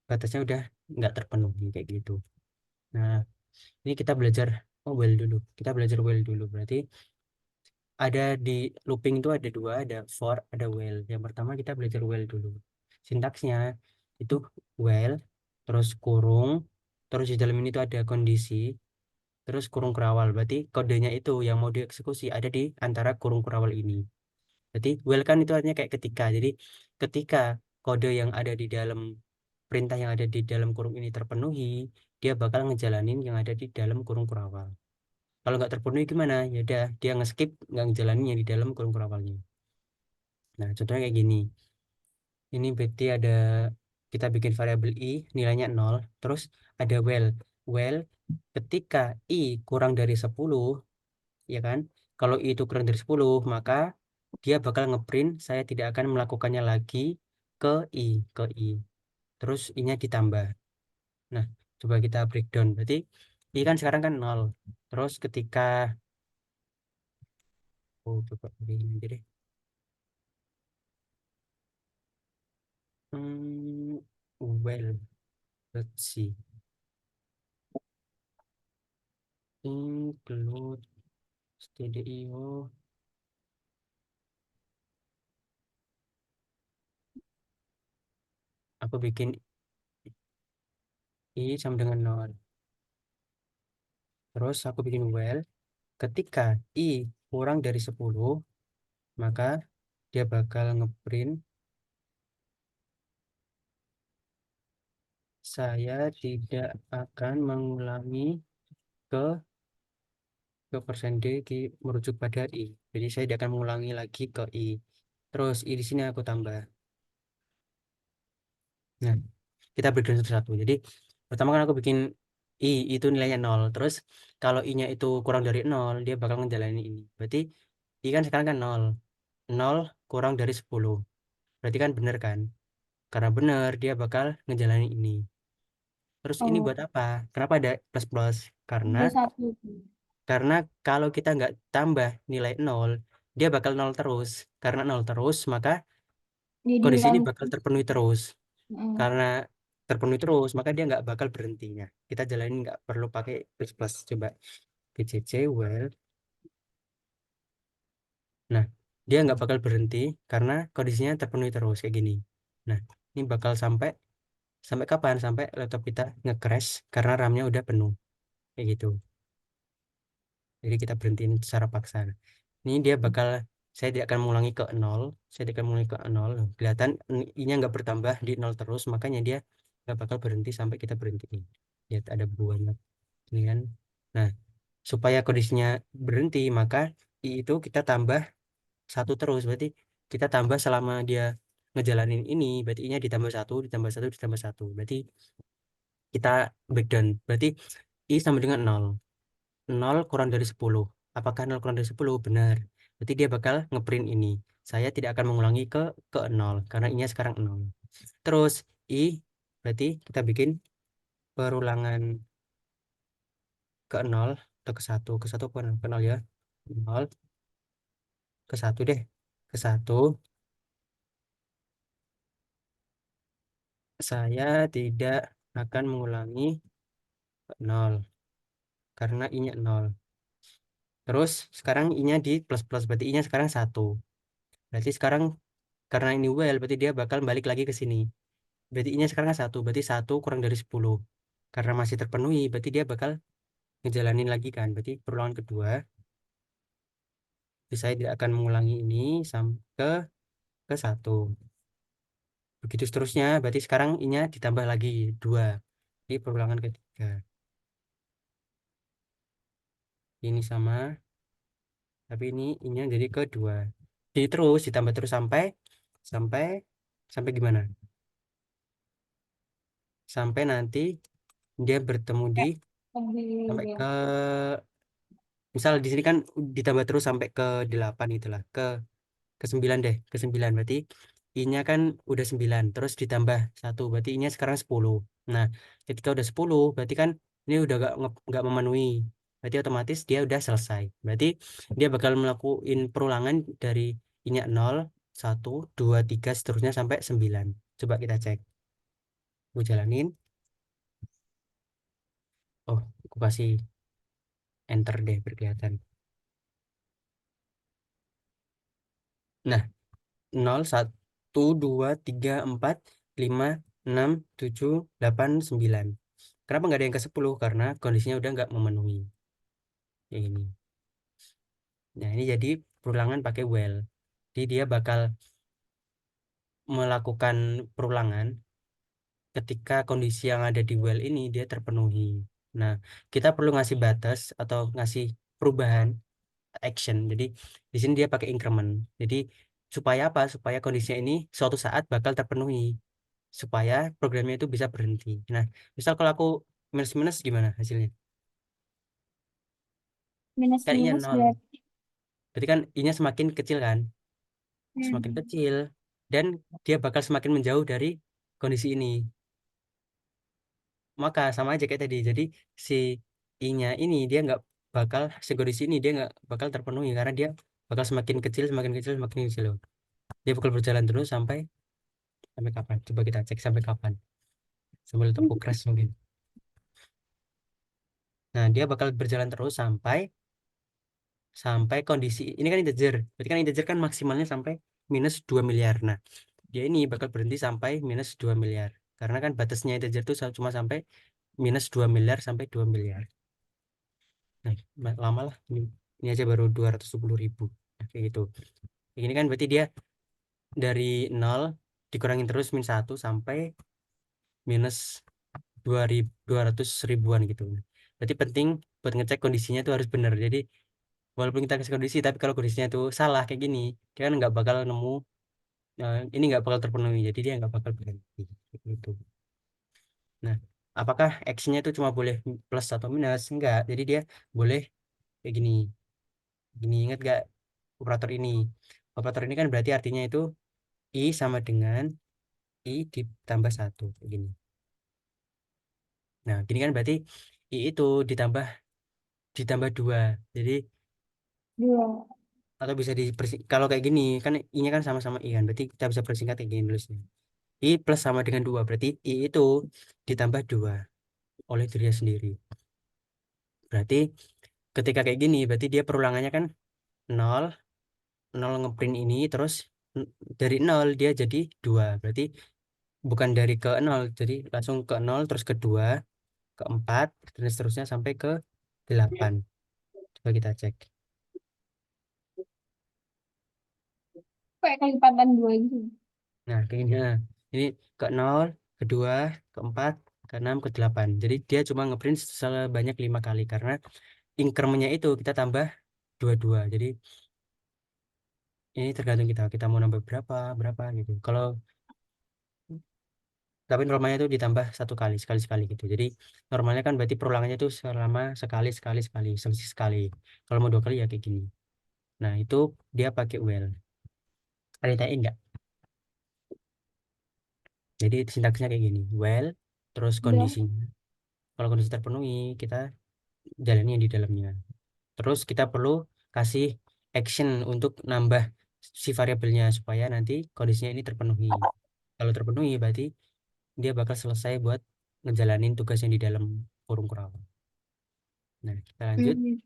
batasnya udah nggak terpenuhi kayak gitu. Nah, ini kita belajar while dulu. Kita belajar while dulu. Berarti ada di looping itu ada dua, ada for, ada while. Yang pertama kita belajar while dulu. Sintaksnya itu while, terus kurung, terus di dalam ini tuh ada kondisi, terus kurung kerawal. Berarti kodenya itu yang mau dieksekusi ada di antara kurung kerawal ini. Jadi while kan itu artinya kayak ketika. Jadi ketika kode yang ada di dalam perintah yang ada di dalam kurung ini terpenuhi, dia bakal ngejalanin yang ada di dalam kurung kurawal. Kalau nggak terpenuhi gimana? Ya udah dia nge-skip nggak ngejalanin yang di dalam kurung kurawalnya. Nah, contohnya kayak gini. Ini berarti ada kita bikin variabel i nilainya 0, terus ada while. While ketika i kurang dari 10, ya kan? Kalau i itu kurang dari 10, maka dia bakal ngeprint saya tidak akan melakukannya lagi ke i, ke i. Terus i-nya ditambah. Nah, coba kita breakdown. Berarti i kan sekarang kan 0. Terus ketika coba begini aja deh. Hmm, well, let's see. Include stdio. Aku bikin i sama dengan 0. Terus aku bikin well. Ketika i kurang dari 10, maka dia bakal ngeprint saya tidak akan mengulangi ke persen D merujuk pada I. Jadi saya tidak akan mengulangi lagi ke I. Terus I di sini aku tambah. Nah, kita breakdown satu-satu. Jadi pertama kan aku bikin I itu nilainya 0. Terus kalau I-nya itu kurang dari 0, dia bakal ngejalanin ini. Berarti I kan sekarang kan 0. 0 kurang dari 10. Berarti kan benar kan? Karena benar, dia bakal ngejalanin ini. Terus ini Oh, buat apa? Kenapa ada plus plus? Karena ada satu. karena kalau kita nggak tambah nilai nol, dia bakal nol terus. Karena nol terus, maka Jadi kondisi ini ulang. bakal terpenuhi terus. Mm. Karena terpenuhi terus, maka dia nggak bakal berhentinya. Kita jalanin nggak perlu pakai plus plus. Coba PCC well. Nah, dia nggak bakal berhenti karena kondisinya terpenuhi terus kayak gini. Nah, ini bakal sampai sampai kapan? Sampai laptop kita nge-crash karena RAM-nya udah penuh kayak gitu. Jadi kita berhentiin secara paksa. Ini dia bakal, saya tidak akan mengulangi ke nol, saya tidak akan mengulangi ke nol. Kelihatan I-nya nggak bertambah di nol terus, makanya dia nggak bakal berhenti sampai kita berhentiin. Lihat ada buahnya ini kan. Nah, supaya kondisinya berhenti, maka I itu kita tambah satu terus. Berarti kita tambah selama dia ngejalanin ini, berarti I-nya ditambah satu, ditambah satu, ditambah satu. Berarti kita breakdown. Berarti I sama dengan nol. Nol kurang dari 10. Apakah nol kurang dari 10? Benar. Berarti dia bakal ngeprint ini. Saya tidak akan mengulangi ke nol karena ini sekarang nol. Terus I berarti kita bikin perulangan ke nol atau ke satu ke nol ya. Nol ke satu deh. Ke satu saya tidak akan mengulangi ke nol karena I-nya nol. Terus sekarang I-nya di plus plus berarti I-nya sekarang satu. Berarti sekarang karena ini well berarti dia bakal balik lagi ke sini. Berarti I-nya sekarang kan satu, berarti satu kurang dari 10. Karena masih terpenuhi, berarti dia bakal ngejalanin lagi kan. Berarti perulangan kedua, jadi saya tidak akan mengulangi ini sampai ke satu. Begitu seterusnya, berarti sekarang I-nya ditambah lagi dua. Ini perulangan ketiga. Ini sama, tapi ini I-nya jadi kedua. Jadi terus ditambah terus sampai sampai sampai gimana? Sampai nanti dia bertemu di Ya, sampai lebih ke misal di sini kan ditambah terus sampai ke 8 itulah ke 9 deh ke 9 berarti I-nya kan udah 9 terus ditambah satu berarti I-nya sekarang 10. Nah ketika udah 10 berarti kan ini udah gak memenuhi berarti otomatis dia udah selesai berarti dia bakal melakukan perulangan dari I-nya 0 1 2 3 seterusnya sampai 9. Coba kita cek, gue jalanin. Oh, aku kasih enter deh berkelihatan. Nah, 0 1 2 3 4 5 6 7 8 9. Kenapa nggak ada yang ke 10? Karena kondisinya udah nggak memenuhi. Yang ini. Nah, ini jadi perulangan pakai well. Jadi dia bakal melakukan perulangan ketika kondisi yang ada di well ini dia terpenuhi. Nah, kita perlu ngasih batas atau ngasih perubahan action. Jadi di sini dia pakai increment. Jadi supaya apa? Supaya kondisinya ini suatu saat bakal terpenuhi. Supaya programnya itu bisa berhenti. Nah, misal kalau aku minus-minus gimana hasilnya? minus Kan I-nya minus nol. berarti. Berarti kan I-nya semakin kecil kan? Semakin Hmm. kecil. Dan dia bakal semakin menjauh dari kondisi ini. Maka sama aja kayak tadi. Jadi si I-nya ini dia nggak bakal, si kondisi ini dia nggak bakal terpenuhi. Karena dia bakal semakin kecil, semakin kecil, semakin kecil. Dia bakal berjalan terus sampai sampai kapan? Coba kita cek sampai kapan. Sambil tepuk crash mungkin. Nah, dia bakal berjalan terus sampai sampai kondisi ini kan integer. Berarti kan integer kan maksimalnya sampai minus 2 miliar. Nah, dia ini bakal berhenti sampai minus 2 miliar. Karena kan batasnya integer itu cuma sampai minus 2 miliar sampai 2 miliar. Nah, lama lah. Ini aja baru 220.000. Nah, kayak gitu. Ini kan berarti dia dari nol dikurangin terus min satu sampai minus 200 ribuan gitu. Berarti penting buat ngecek kondisinya itu harus benar. Jadi walaupun kita kasih kondisi tapi kalau kondisinya itu salah kayak gini dia kan nggak bakal nemu ini nggak bakal terpenuhi jadi dia nggak bakal berhenti gitu. Nah, apakah actionnya itu cuma boleh plus atau minus? Enggak, jadi dia boleh kayak gini gini. Ingat gak operator ini kan berarti artinya itu I sama dengan I ditambah satu kayak gini. Nah, gini kan berarti I itu ditambah ditambah dua. Jadi Dua. atau bisa kalau kayak gini kan I-nya kan sama-sama I kan. Berarti kita bisa persingkat kayak gini nulisnya. I plus sama dengan dua. Berarti I itu ditambah dua oleh dirinya sendiri. Berarti ketika kayak gini berarti dia perulangannya kan nol nol ngeprint ini terus n- dari nol dia jadi dua. Berarti bukan dari ke nol jadi langsung ke nol terus ke dua ke empat dan seterusnya sampai ke delapan. Coba kita cek. Kayak kelipatan dua gitu. Nah, kayak gini. Nah, ini ke nol, ke dua, ke empat, ke enam, ke delapan. Jadi dia cuma ngeprint sebanyak 5 kali karena incrementnya itu kita tambah dua-dua. Jadi ini tergantung kita. Kita mau nambah berapa, berapa gitu. Kalau tapi normalnya itu ditambah 1 kali, sekali-sekali gitu. Jadi normalnya kan berarti perulangannya itu selama sekali, sekali, sekali, selisih sekali. Kalau mau 2 kali ya kayak gini. Nah, itu dia pakai well. Ada yang tanyain nggak? Jadi sintaksnya kayak gini. Well, terus Udah. kondisinya. Kalau kondisi terpenuhi, kita jalani yang di dalamnya. Terus kita perlu kasih action untuk nambah si variabelnya supaya nanti kondisinya ini terpenuhi. Kalau terpenuhi berarti dia bakal selesai buat ngejalanin tugas yang di dalam kurung kurang. Nah, kita lanjut. Hmm.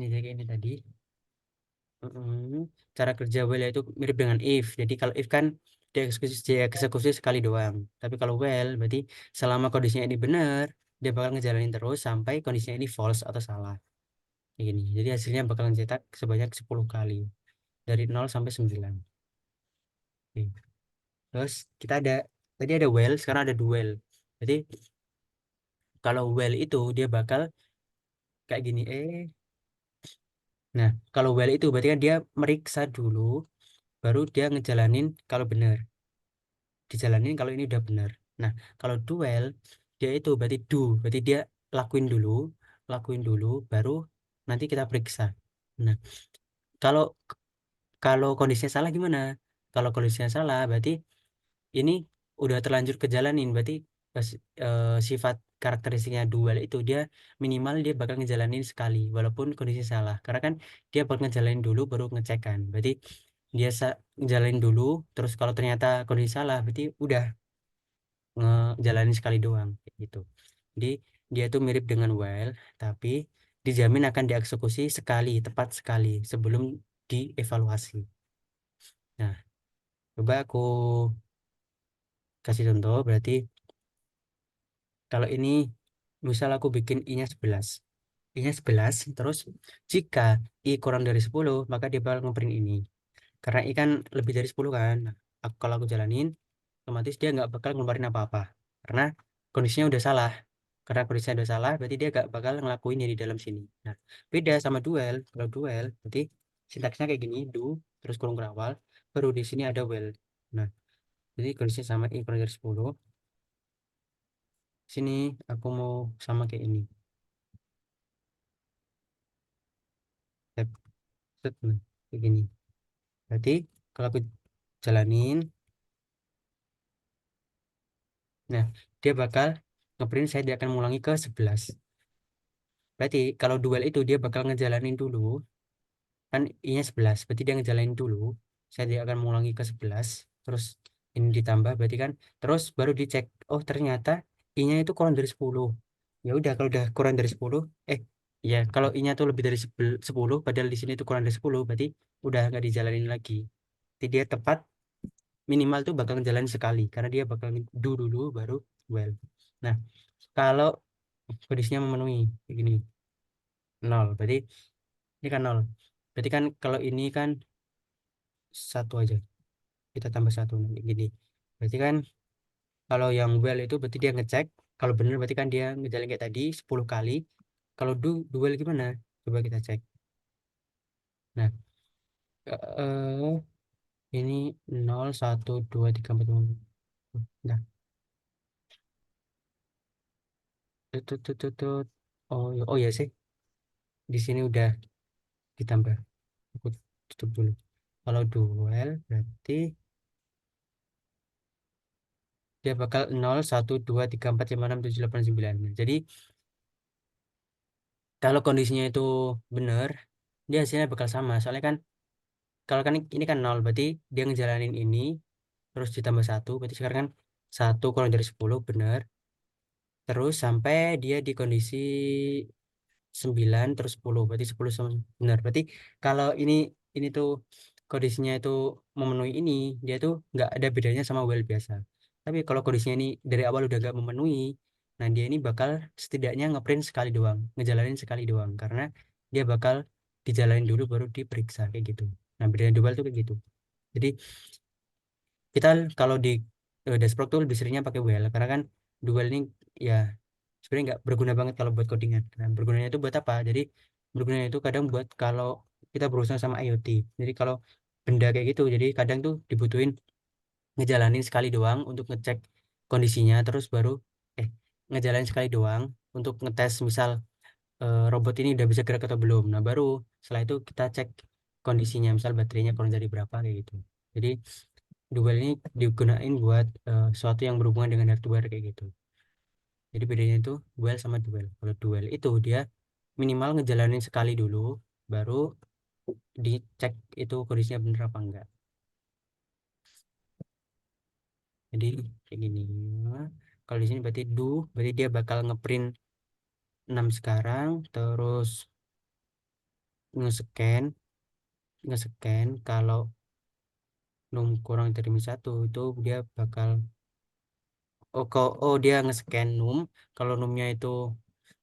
Ini kayak ini tadi. Cara kerja while itu mirip dengan if. Jadi kalau if kan dia eksekusi sekali doang. Tapi kalau while berarti selama kondisinya ini benar, dia bakal ngejalanin terus sampai kondisinya ini false atau salah. Kayak gini. Jadi hasilnya bakal mencetak sebanyak 10 kali dari 0 sampai 9. Oke. Terus kita ada tadi ada while, sekarang ada duel. Jadi kalau while itu dia bakal kayak gini. Nah, kalau while itu berarti kan dia meriksa dulu baru dia ngejalanin kalau benar. Dijalanin kalau ini udah benar. Nah, kalau duel dia itu berarti berarti dia lakuin dulu, lakuin dulu baru nanti kita periksa. Nah, kalau kalau kondisinya salah gimana? Kalau kondisinya salah berarti ini udah terlanjur kejalanin berarti pas, sifat karakteristiknya dual itu dia minimal dia bakal ngejalanin sekali walaupun kondisi salah karena kan dia bakal ngejalanin dulu baru ngecek kan berarti dia ngejalanin dulu terus kalau ternyata kondisi salah berarti udah ngejalanin sekali doang kayak gitu. Jadi dia tuh mirip dengan while tapi dijamin akan dieksekusi sekali tepat sekali sebelum dievaluasi. Nah, coba aku kasih contoh berarti kalau ini misal aku bikin I-nya 11. I-nya 11 terus jika I kurang dari 10 maka dia bakal ngeprint ini. Karena I kan lebih dari 10 kan. Nah, kalau aku jalanin otomatis dia nggak bakal ngeluarin apa-apa. Karena kondisinya udah salah. Karena kondisinya udah salah berarti dia nggak bakal ngelakuin yang di dalam sini. Nah, beda sama duel. Kalau duel berarti sintaksnya kayak gini, do terus kurung kerawal baru di sini ada well. Nah, jadi kondisinya sama I kurang dari 10. Sini aku mau sama kayak ini. Set, set, nah, kayak gini. Berarti kalau aku jalanin, nah dia bakal ngeprint saya dia akan mengulangi ke 11. Berarti kalau duel itu dia bakal ngejalanin dulu, kan I-nya 11. Berarti dia ngejalanin dulu, saya dia akan mengulangi ke 11. Terus ini ditambah berarti kan, terus baru dicek, oh ternyata I-nya itu kurang dari 10. Ya udah kalau udah kurang dari 10, ya kalau I-nya tuh lebih dari 10, padahal di sini itu kurang dari 10, berarti udah nggak dijalanin lagi. Jadi dia tepat minimal tuh bakal ngejalanin sekali karena dia bakal do dulu baru well. Nah, kalau kondisinya memenuhi kayak gini nol berarti ini kan nol berarti kan kalau ini kan satu aja kita tambah satu nanti gini berarti kan kalau yang well itu berarti dia ngecek kalau benar berarti kan dia ngejalin kayak tadi 10 kali kalau duel gimana coba kita cek. Nah, ini 0 1 2 3 4 5. Nah, tut. Oh ya sih di sini udah ditambah. Aku tutup dulu. Kalau duel berarti dia bakal 0, 1, 2, 3, 4, 5, 6, 7, 8, 9. Nah, jadi kalau kondisinya itu benar, dia hasilnya bakal sama. Soalnya kan kalau kan ini kan 0, berarti dia ngejalanin ini terus ditambah satu, berarti sekarang kan satu kurang dari 10 benar. Terus sampai dia di kondisi 9 terus 10 berarti 10 sama benar. Berarti kalau ini tuh kondisinya itu memenuhi ini, dia tuh nggak ada bedanya sama well biasa. Tapi kalau kondisinya ini dari awal udah nggak memenuhi, nah dia ini bakal setidaknya ngeprint sekali doang, ngejalanin sekali doang, karena dia bakal dijalanin dulu baru diperiksa kayak gitu. Nah bedanya dual tuh kayak gitu. Jadi kita kalau di dashboard tuh lebih seringnya pakai well, karena kan dual ini ya sebenarnya nggak berguna banget kalau buat codingan. Nah, bergunanya itu buat apa? Jadi bergunanya itu kadang buat kalau kita berurusan sama IoT. Jadi kalau benda kayak gitu, jadi kadang tuh dibutuhin ngejalanin sekali doang untuk ngecek kondisinya, terus baru ngejalanin sekali doang untuk ngetes misal robot ini udah bisa gerak atau belum. Nah, baru setelah itu kita cek kondisinya, misal baterainya kurang dari berapa kayak gitu. Jadi dual ini digunain buat sesuatu yang berhubungan dengan hardware kayak gitu. Jadi bedanya itu duel sama duel. Kalau duel itu dia minimal ngejalanin sekali dulu, baru dicek itu kondisinya bener apa enggak. Jadi kayak gini. Nah, kalau di sini berarti berarti dia bakal ngeprint 6 sekarang, terus nge-scan, nge-scan kalau num kurang dari min satu itu dia bakal dia nge-scan num, kalau numnya itu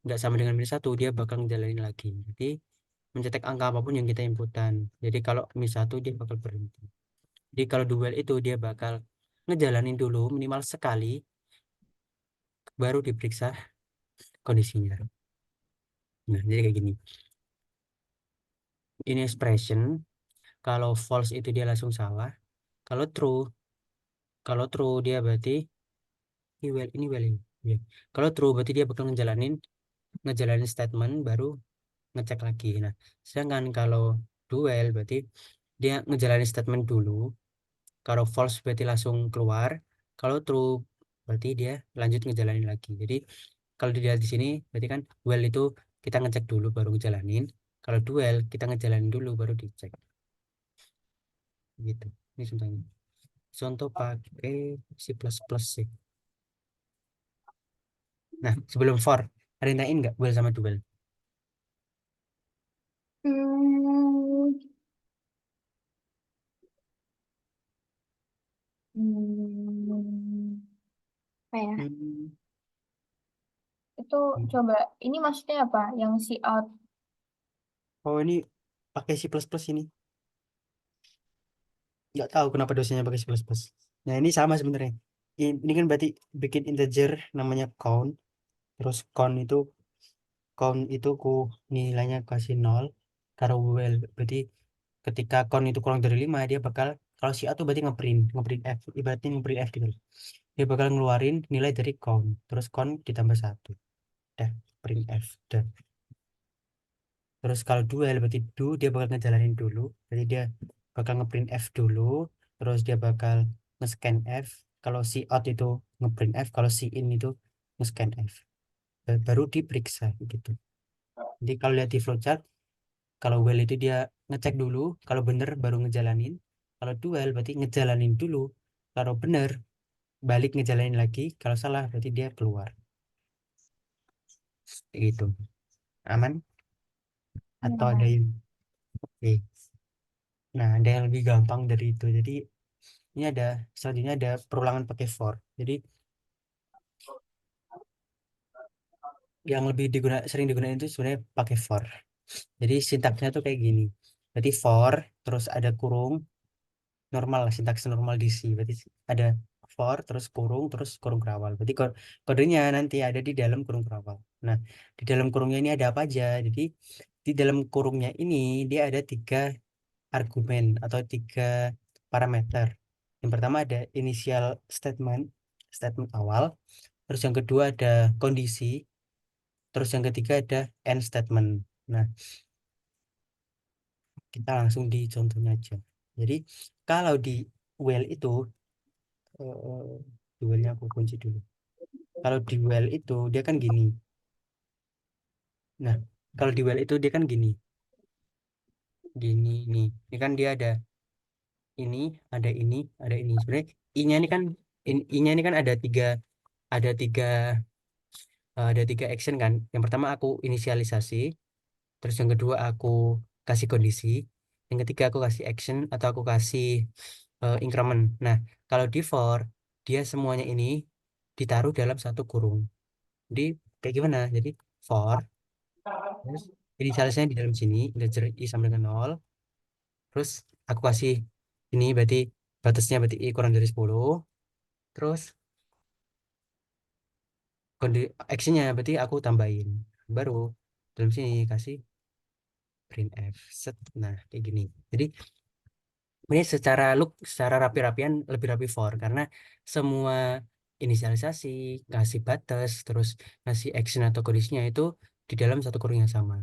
nggak sama dengan min satu dia bakal ngejalanin lagi. Jadi mencetak angka apapun yang kita inputan. Jadi kalau min satu dia bakal berhenti. Jadi kalau duel itu dia bakal ngejalanin dulu minimal sekali, baru diperiksa kondisinya. Nah, jadi kayak gini. Ini expression, kalau false itu dia langsung salah. Kalau true, kalau true dia berarti ini well ini. Ya. Kalau true berarti dia bakal ngejalanin statement baru ngecek lagi. Nah, sedangkan kalau duel berarti dia ngejalanin statement dulu. Kalau false berarti langsung keluar. Kalau true berarti dia lanjut ngejalanin lagi. Jadi kalau dilihat di sini berarti kan well itu kita ngecek dulu baru ngejalanin. Kalau duel kita ngejalanin dulu baru dicek. Gitu. Ini contohnya. Contoh pakai C++ sih. Nah, sebelum for, ada yang tanyain nggak well sama duel? Hmm, hmm, apa ya? Hmm. Itu coba, ini maksudnya apa? Yang si out. Oh ini pakai C++ ini. Nggak tahu kenapa dosennya pakai C++. Nah ini sama sebenarnya. Ini kan berarti bikin integer namanya count. Terus count itu nilainya kasih 0. Kalau well berarti ketika count itu kurang dari 5 dia bakal kalau si A tuh berarti ngeprint F ibaratnya ngeprint F gitu loh. Dia bakal ngeluarin nilai dari count terus count ditambah satu dah print F dah. Terus kalau duel berarti dia bakal ngejalanin dulu, jadi dia bakal ngeprint F dulu, terus dia bakal nge-scan F. Kalau si out itu ngeprint F, kalau si in itu nge-scan F. Baru diperiksa gitu. Jadi kalau lihat di flowchart, kalau well itu dia ngecek dulu, kalau bener baru ngejalanin. Kalau duel berarti ngejalanin dulu, kalau bener balik ngejalanin lagi, kalau salah berarti dia keluar. Gitu. Aman? Atau ada Ya. yang oke. Nah, ada yang lebih gampang dari itu. Jadi ini ada selanjutnya ada perulangan pakai for. Jadi yang sering digunakan itu sebenarnya pakai for. Jadi sintaksnya tuh kayak gini. Berarti for terus ada kurung normal lah, sintaks normal DC. Berarti ada for terus kurung kerawal. Berarti kodenya nanti ada di dalam kurung kerawal. Nah, di dalam kurungnya ini ada apa aja? Jadi di dalam kurungnya ini dia ada tiga argumen atau tiga parameter. Yang pertama ada initial statement, statement awal. Terus yang kedua ada kondisi. Terus yang ketiga ada end statement. Nah, kita langsung di contohnya aja. Jadi kalau di well itu, eh, dualnya aku kunci dulu. Kalau di while itu dia kan gini. Nah, kalau di while itu dia kan gini, gini nih. Ini kan dia ini, ada ini, ada ini. Sebenarnya i-nya ini kan i-nya ini kan ada tiga ada tiga action kan. Yang pertama aku inisialisasi, terus yang kedua aku kasih kondisi, yang ketiga aku kasih action atau aku kasih increment. Nah, kalau di for dia semuanya ini ditaruh dalam satu kurung. Jadi kayak gimana? Jadi for terus inisialisasinya di dalam sini integer i sama dengan nol. Terus aku kasih ini berarti batasnya berarti i kurang dari 10. Terus actionnya berarti aku tambahin. Baru dalam sini kasih printf set. Nah, kayak gini. Jadi ini secara look, secara rapi-rapian lebih rapi for karena semua inisialisasi, ngasih batas, terus ngasih action atau kondisinya itu di dalam satu kurung yang sama.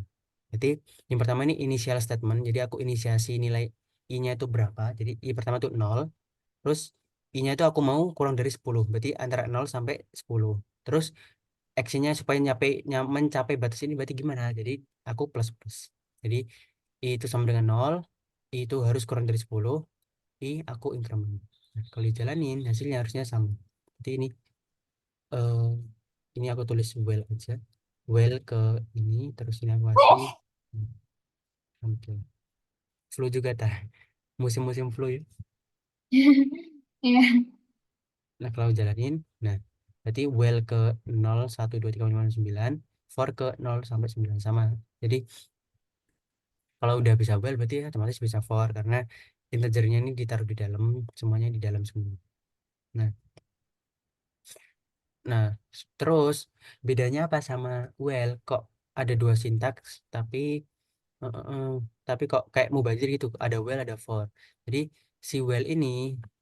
Jadi yang pertama ini initial statement. Jadi aku inisiasi nilai i-nya itu berapa. Jadi i pertama itu 0. Terus i-nya itu aku mau kurang dari 10. Berarti antara 0 sampai 10. Terus actionnya supaya mencapai batas ini berarti gimana? Jadi aku plus plus. Jadi i itu sama dengan 0. I itu harus kurang dari 10. I aku increment. Nah, kalau dijalanin hasilnya harusnya sama. Jadi eh, ini aku tulis well aja. Well ke ini terus ini aku kasih oke. Flu juga tah. Musim-musim flu ya. Iya. Nah, kalau jalanin, nah berarti well ke 0, 1, 2, 3, 4, 5, 6, 9, for ke 0 sampai 9 sama. Jadi kalau udah bisa well berarti otomatis bisa for karena integernya ini ditaruh di dalam, semuanya di dalam semua. Nah, nah terus bedanya apa sama well? Kok ada dua sintaks tapi eh, eh, eh, tapi kok kayak mubazir gitu, ada well ada for. Jadi si well ini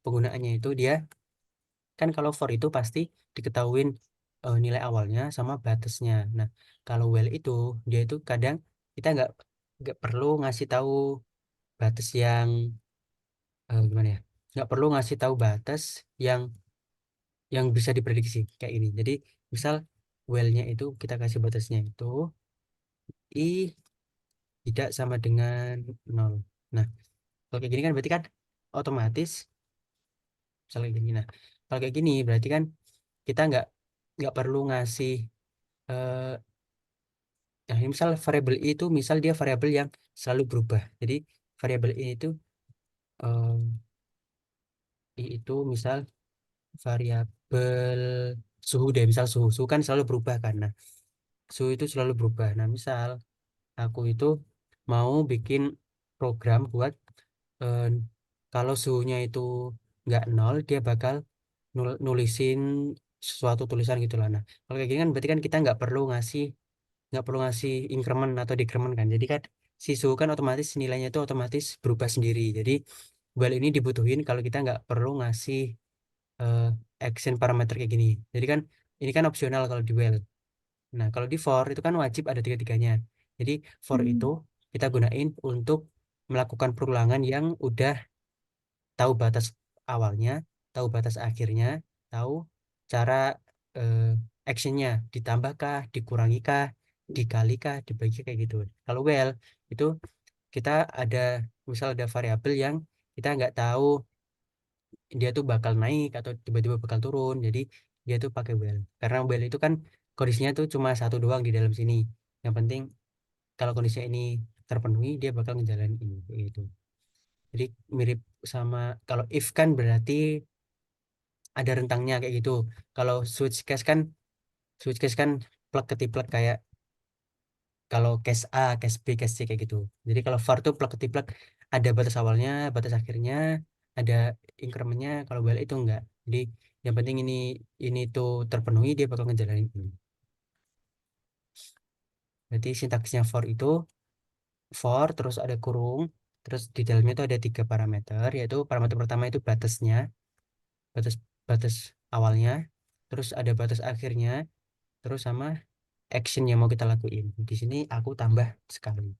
penggunaannya itu dia kan kalau for itu pasti diketahuin nilai awalnya sama batasnya. Nah, kalau well itu dia itu kadang kita nggak perlu ngasih tahu batas yang gimana ya? Nggak perlu ngasih tahu batas yang bisa diprediksi kayak ini. Jadi misal well-nya itu kita kasih batasnya itu i tidak sama dengan nol. Nah, kalau kayak gini kan berarti kan otomatis misalnya kayak gini. Nah, kalau kayak gini berarti kan kita nggak perlu ngasih eh, nah, ini misal variabel i itu misal dia variabel yang selalu berubah. Jadi variabel i itu em, i itu misal variabel suhu deh, misal suhu. Suhu kan selalu berubah kan. Nah, suhu itu selalu berubah. Nah, misal aku itu mau bikin program buat eh, kalau suhunya itu nggak nol, dia bakal nulisin sesuatu tulisan gitu lah. Nah, kalau kayak gini kan berarti kan kita nggak perlu ngasih increment atau decrement kan. Jadi kan si suhu kan otomatis nilainya itu otomatis berubah sendiri. Jadi well ini dibutuhin kalau kita nggak perlu ngasih eh, action parameter kayak gini. Jadi kan ini kan opsional kalau di well. Nah, kalau di for itu kan wajib ada tiga-tiganya. Jadi for itu Hmm. kita gunain untuk melakukan perulangan yang udah tahu batas awalnya, tahu batas akhirnya, tahu cara eh, actionnya ditambahkah, dikurangikah, dikalikah, dibagi kayak gitu. Kalau well itu kita ada misal ada variabel yang kita nggak tahu dia tuh bakal naik atau tiba-tiba bakal turun, jadi dia tuh pakai well. Karena well itu kan kondisinya tuh cuma satu doang di dalam sini. Yang penting kalau kondisi ini terpenuhi dia bakal ngejalanin ini kayak gitu. Jadi mirip sama kalau if kan berarti ada rentangnya kayak gitu. Kalau switch case kan plug ketiplek kayak kalau case A, case B, case C kayak gitu. Jadi kalau var tuh plug ketiplek ada batas awalnya, batas akhirnya, ada incrementnya. Kalau while itu enggak. Jadi yang penting ini tuh terpenuhi dia bakal ngejalanin ini. Berarti sintaksnya for itu for terus ada kurung, terus di dalamnya itu ada tiga parameter, yaitu parameter pertama itu batasnya, batas batas awalnya, terus ada batas akhirnya, terus sama action yang mau kita lakuin. Di sini aku tambah sekali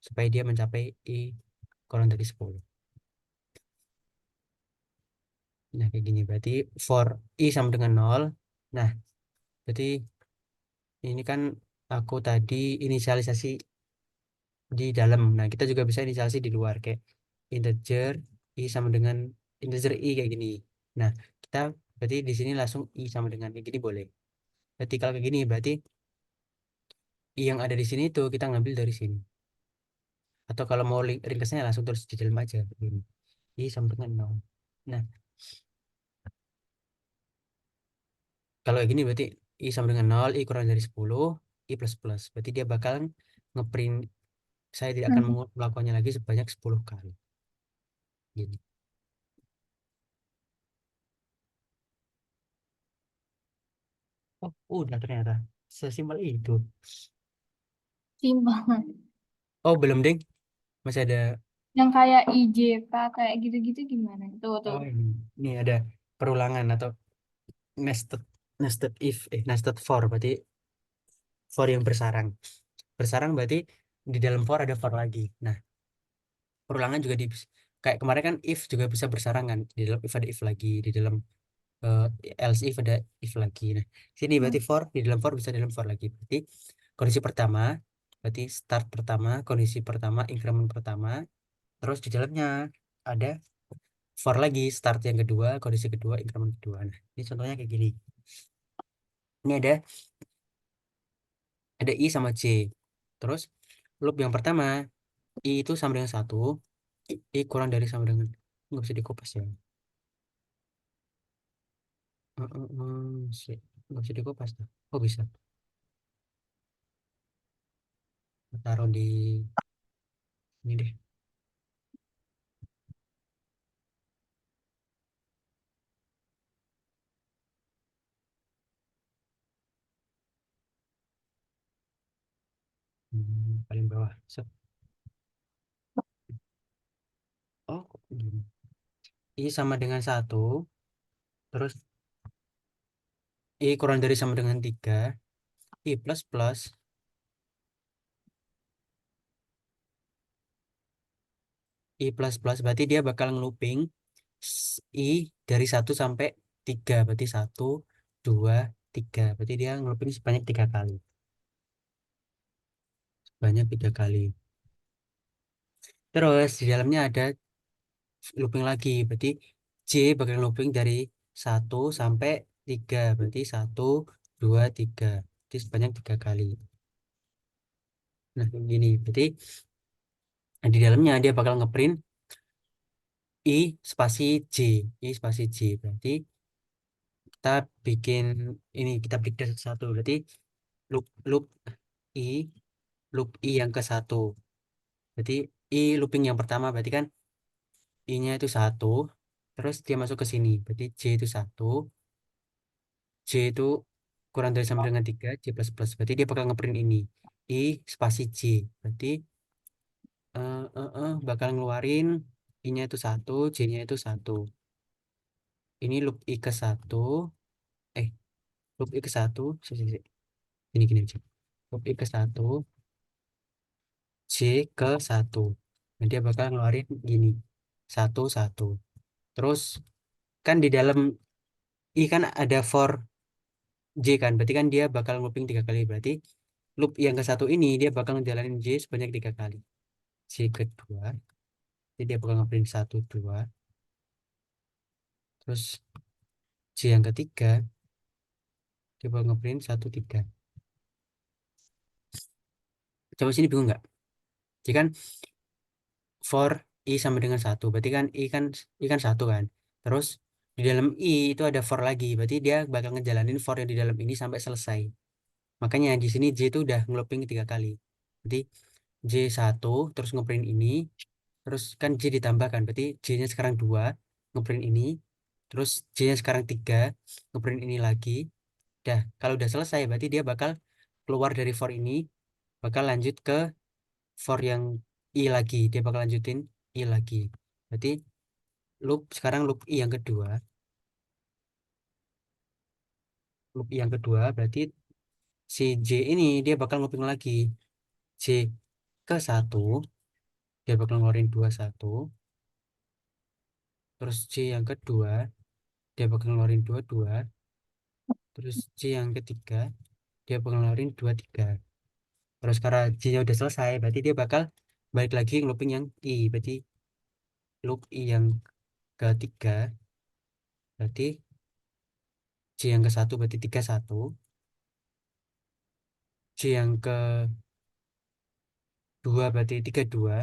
supaya dia mencapai i kurang dari 10. Nah, kayak gini berarti for i sama dengan nol. Nah, berarti ini kan aku tadi inisialisasi di dalam. Nah, kita juga bisa inisialisasi di luar kayak integer i sama dengan integer i kayak gini. Nah, kita berarti di sini langsung i sama dengan kayak gini boleh. Berarti kalau kayak gini berarti i yang ada di sini itu kita ngambil dari sini. Atau kalau mau ringkasnya langsung terus di dalam aja begini. I sama dengan nol. Nah, kalau kayak gini berarti i sama dengan nol, i kurang dari 10, i plus plus. Berarti dia bakal ngeprint, saya tidak akan Hmm. melakukannya lagi sebanyak 10 kali. Gini. Oh, udah ternyata. Sesimpel itu. Simpel. Oh, belum, Ding. Masih ada. Yang kayak IJK kayak gitu-gitu gimana? Tuh, tuh. Oh, ini ada perulangan atau nested nested if, nested for. Berarti for yang bersarang. Bersarang berarti di dalam for ada for lagi. Nah, perulangan juga di kayak kemarin kan if juga bisa bersarang kan. Di dalam if ada if lagi, di dalam eh, else if ada if lagi. Nah, sini Hmm. berarti for di dalam for bisa di dalam for lagi. Berarti kondisi pertama, berarti start pertama, kondisi pertama, increment pertama, terus di dalamnya ada for lagi start yang kedua, kondisi kedua, increment kedua. Nah, ini contohnya kayak gini. Ini ada i sama j. Terus loop yang pertama i itu sama dengan satu, i kurang dari sama dengan nggak bisa dikopas ya. Nggak bisa dikopas tuh. Oh bisa. Taruh di ini deh. Paling bawah. Set. Oh, kok gini. I sama dengan satu, terus i kurang dari sama dengan tiga, i plus plus, i plus plus berarti dia bakal ngelooping i dari satu sampai tiga, berarti satu, dua, tiga, berarti dia ngelooping sebanyak tiga kali, banyak tiga kali. Terus di dalamnya ada looping lagi, berarti J bakal looping dari satu sampai tiga, berarti satu, dua, tiga, berarti sebanyak tiga kali. Nah, gini, berarti di dalamnya dia bakal ngeprint I spasi J, I spasi J, berarti kita bikin ini, kita breakdown satu-satu, berarti loop loop I, loop I yang ke satu, berarti I looping yang pertama, berarti kan I-nya itu satu, terus dia masuk ke sini, berarti J itu satu, J itu kurang dari sama dengan 3 J plus plus. Berarti dia bakal ngeprint ini. I spasi J. Berarti bakal ngeluarin I-nya itu satu, J-nya itu satu. Ini loop I ke satu. Eh, loop I ke satu. Ini gini aja. Loop I ke satu, J ke satu. Nah, dia bakal ngeluarin gini. Satu, satu. Terus kan di dalam I kan ada for J kan. Berarti kan dia bakal looping tiga kali. Berarti loop yang ke satu ini dia bakal ngejalanin J sebanyak tiga kali. J kedua, jadi dia bakal ngeprint satu dua, terus J yang ketiga dia bakal ngeprint satu tiga. Coba sini bingung nggak? Jadi kan for I sama dengan satu, berarti kan I kan satu kan. Terus di dalam I itu ada for lagi, berarti dia bakal ngejalanin for yang di dalam ini sampai selesai. Makanya di sini J itu udah ngelooping tiga kali. Jadi J satu terus ngeprint ini, terus kan J ditambahkan, berarti J-nya sekarang dua, ngeprint ini, terus J-nya sekarang tiga, ngeprint ini lagi. Dah, kalau udah selesai berarti dia bakal keluar dari for ini, bakal lanjut ke for yang I lagi. Dia bakal lanjutin I lagi. Berarti sekarang loop I yang kedua. Loop I yang kedua berarti si J ini dia bakal looping lagi. J ke satu, dia bakal ngeluarin dua satu. Terus J yang kedua, dia bakal ngeluarin dua dua. Terus C yang ketiga dia bakal ngeluarin dua tiga. Terus karena J-nya udah selesai, berarti dia bakal balik lagi looping yang I. Berarti loop I yang ketiga, berarti J yang ke satu berarti tiga satu. J yang kedua berarti tiga dua.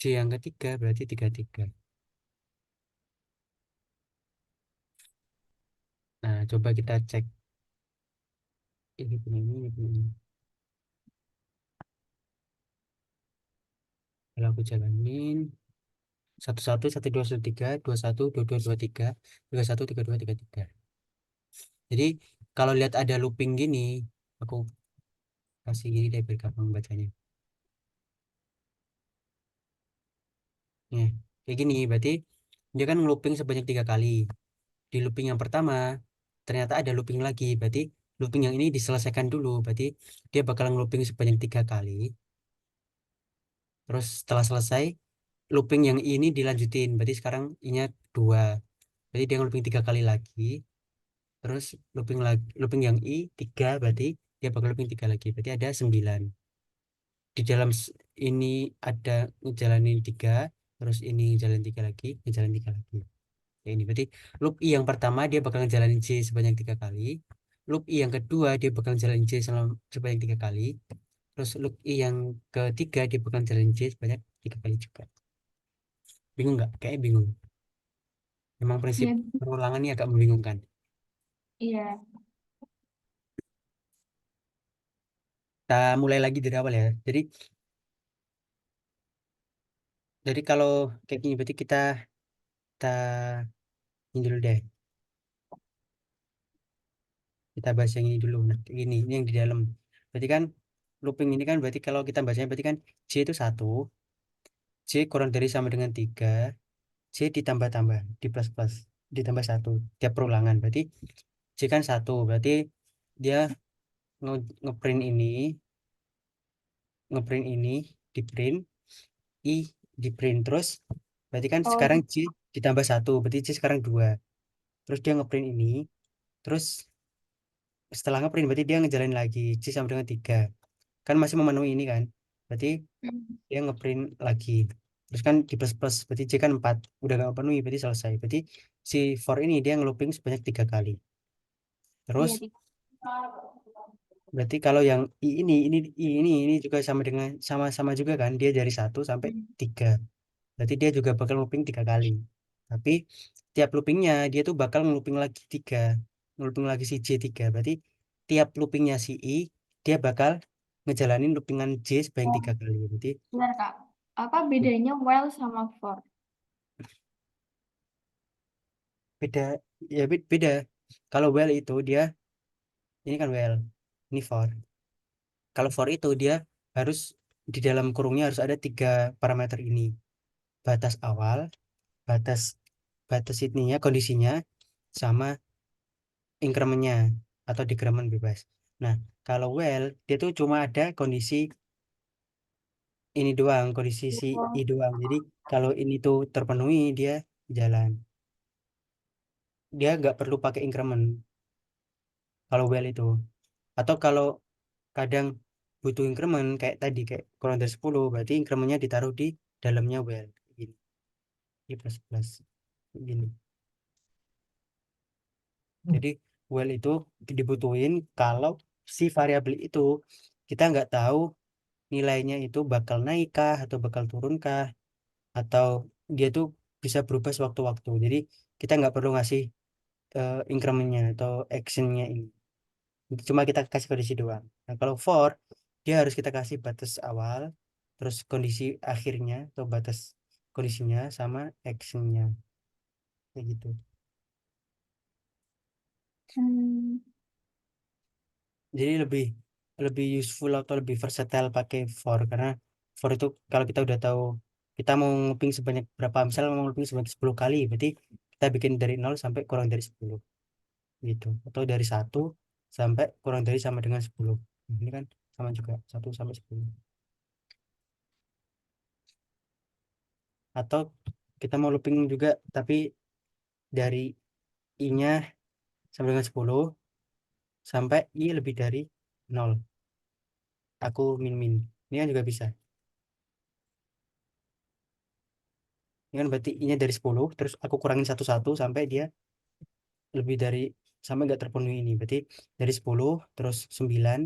J yang ketiga berarti tiga tiga. Nah, coba kita cek ini punya ini punya ini. Kalau aku jalanin satu satu satu dua satu tiga dua satu dua dua dua tiga tiga satu tiga dua tiga tiga. Jadi kalau lihat ada looping gini, aku kasih gini deh biar gampang bacanya. Nih, kayak gini berarti dia kan looping sebanyak tiga kali. Di looping yang pertama ternyata ada looping lagi, berarti looping yang ini diselesaikan dulu, berarti dia bakal looping sebanyak tiga kali. Terus setelah selesai looping yang ini dilanjutin, berarti sekarang ini dua, berarti dia looping tiga kali lagi. Terus looping lagi looping yang I tiga, berarti dia bakal looping tiga lagi, berarti ada sembilan. Di dalam ini ada ngejalanin tiga, terus ini jalan tiga lagi, ngejalan tiga lagi. Ya, ini berarti loop I yang pertama dia bakal ngejalanin J sebanyak tiga kali. Loop I yang kedua dia bakal ngejalanin J sebanyak tiga kali. Terus loop I yang ketiga dia bakal ngejalanin J sebanyak tiga kali juga. Bingung nggak? Kayaknya bingung. Memang prinsip Iya, perulangan ini agak membingungkan. iya, Kita mulai lagi dari awal ya. Jadi kalau kayak gini berarti kita ini dulu deh. Kita bahas yang ini dulu. Nah, kayak gini ini yang di dalam. Berarti kan looping ini kan berarti kalau kita bahasanya berarti kan J itu satu, J kurang dari sama dengan tiga, C ditambah-tambah di plus-plus ditambah satu tiap perulangan, berarti C kan satu, berarti dia ngeprint ini, di print I di print terus, berarti kan oh sekarang C ditambah satu, berarti C sekarang dua. Terus dia ngeprint ini, terus setelah ngeprint berarti dia ngejalanin lagi C sama dengan tiga, kan masih memenuhi ini kan, berarti mm, dia ngeprint lagi. Terus kan di plus plus berarti C kan 4 udah gak penuhi, berarti selesai, berarti si for ini dia ngelooping sebanyak tiga kali. iya Terus tiga. berarti kalau yang ini juga sama dengan sama-sama juga kan, dia dari satu sampai Mm. tiga, berarti dia juga bakal looping tiga kali. Tapi tiap loopingnya dia tuh bakal ngelooping lagi tiga, ngelooping lagi si J tiga, berarti tiap loopingnya si I dia bakal ngejalanin loopingan J sebanyak Oh, tiga kali. Berarti benar Kak. Apa bedanya while sama for? beda, ya beda. Kalau while itu dia ini kan while, ini for. Kalau for itu dia harus di dalam kurungnya harus ada tiga parameter ini: batas awal, batas batas ininya kondisinya, sama incrementnya atau decrement bebas. Nah, kalau while dia tuh cuma ada kondisi ini doang, kondisi si I Oh, doang. Jadi kalau ini tuh terpenuhi dia jalan. Dia nggak perlu pakai increment kalau while itu. Atau kalau kadang butuh increment kayak tadi kayak kurang dari 10, berarti incrementnya ditaruh di dalamnya while gini, I plus plus gini. Jadi while itu dibutuhin kalau si variabel itu kita nggak tahu nilainya itu bakal naik kah atau bakal turun kah, atau dia tuh bisa berubah sewaktu-waktu. Jadi kita nggak perlu ngasih incrementnya atau actionnya ini. Cuma kita kasih kondisi doang. Nah, kalau for dia harus kita kasih batas awal, terus kondisi akhirnya atau batas kondisinya sama actionnya kayak gitu. hmm, Jadi lebih lebih useful atau lebih versatile pakai for, karena for itu kalau kita udah tahu kita mau nguping sebanyak berapa, misalnya mau nguping sebanyak 10 kali, berarti kita bikin dari nol sampai kurang dari 10 gitu, atau dari satu sampai kurang dari sama dengan 10. Ini kan sama juga, satu sampai 10. Atau kita mau looping juga tapi dari i-nya sampai dengan 10 sampai i lebih dari 0. Aku min. Ini kan juga bisa. Ini kan berarti i-nya dari 10 terus aku kurangin satu-satu sampai dia lebih dari sampai nggak terpenuhi ini. Berarti dari 10 terus 9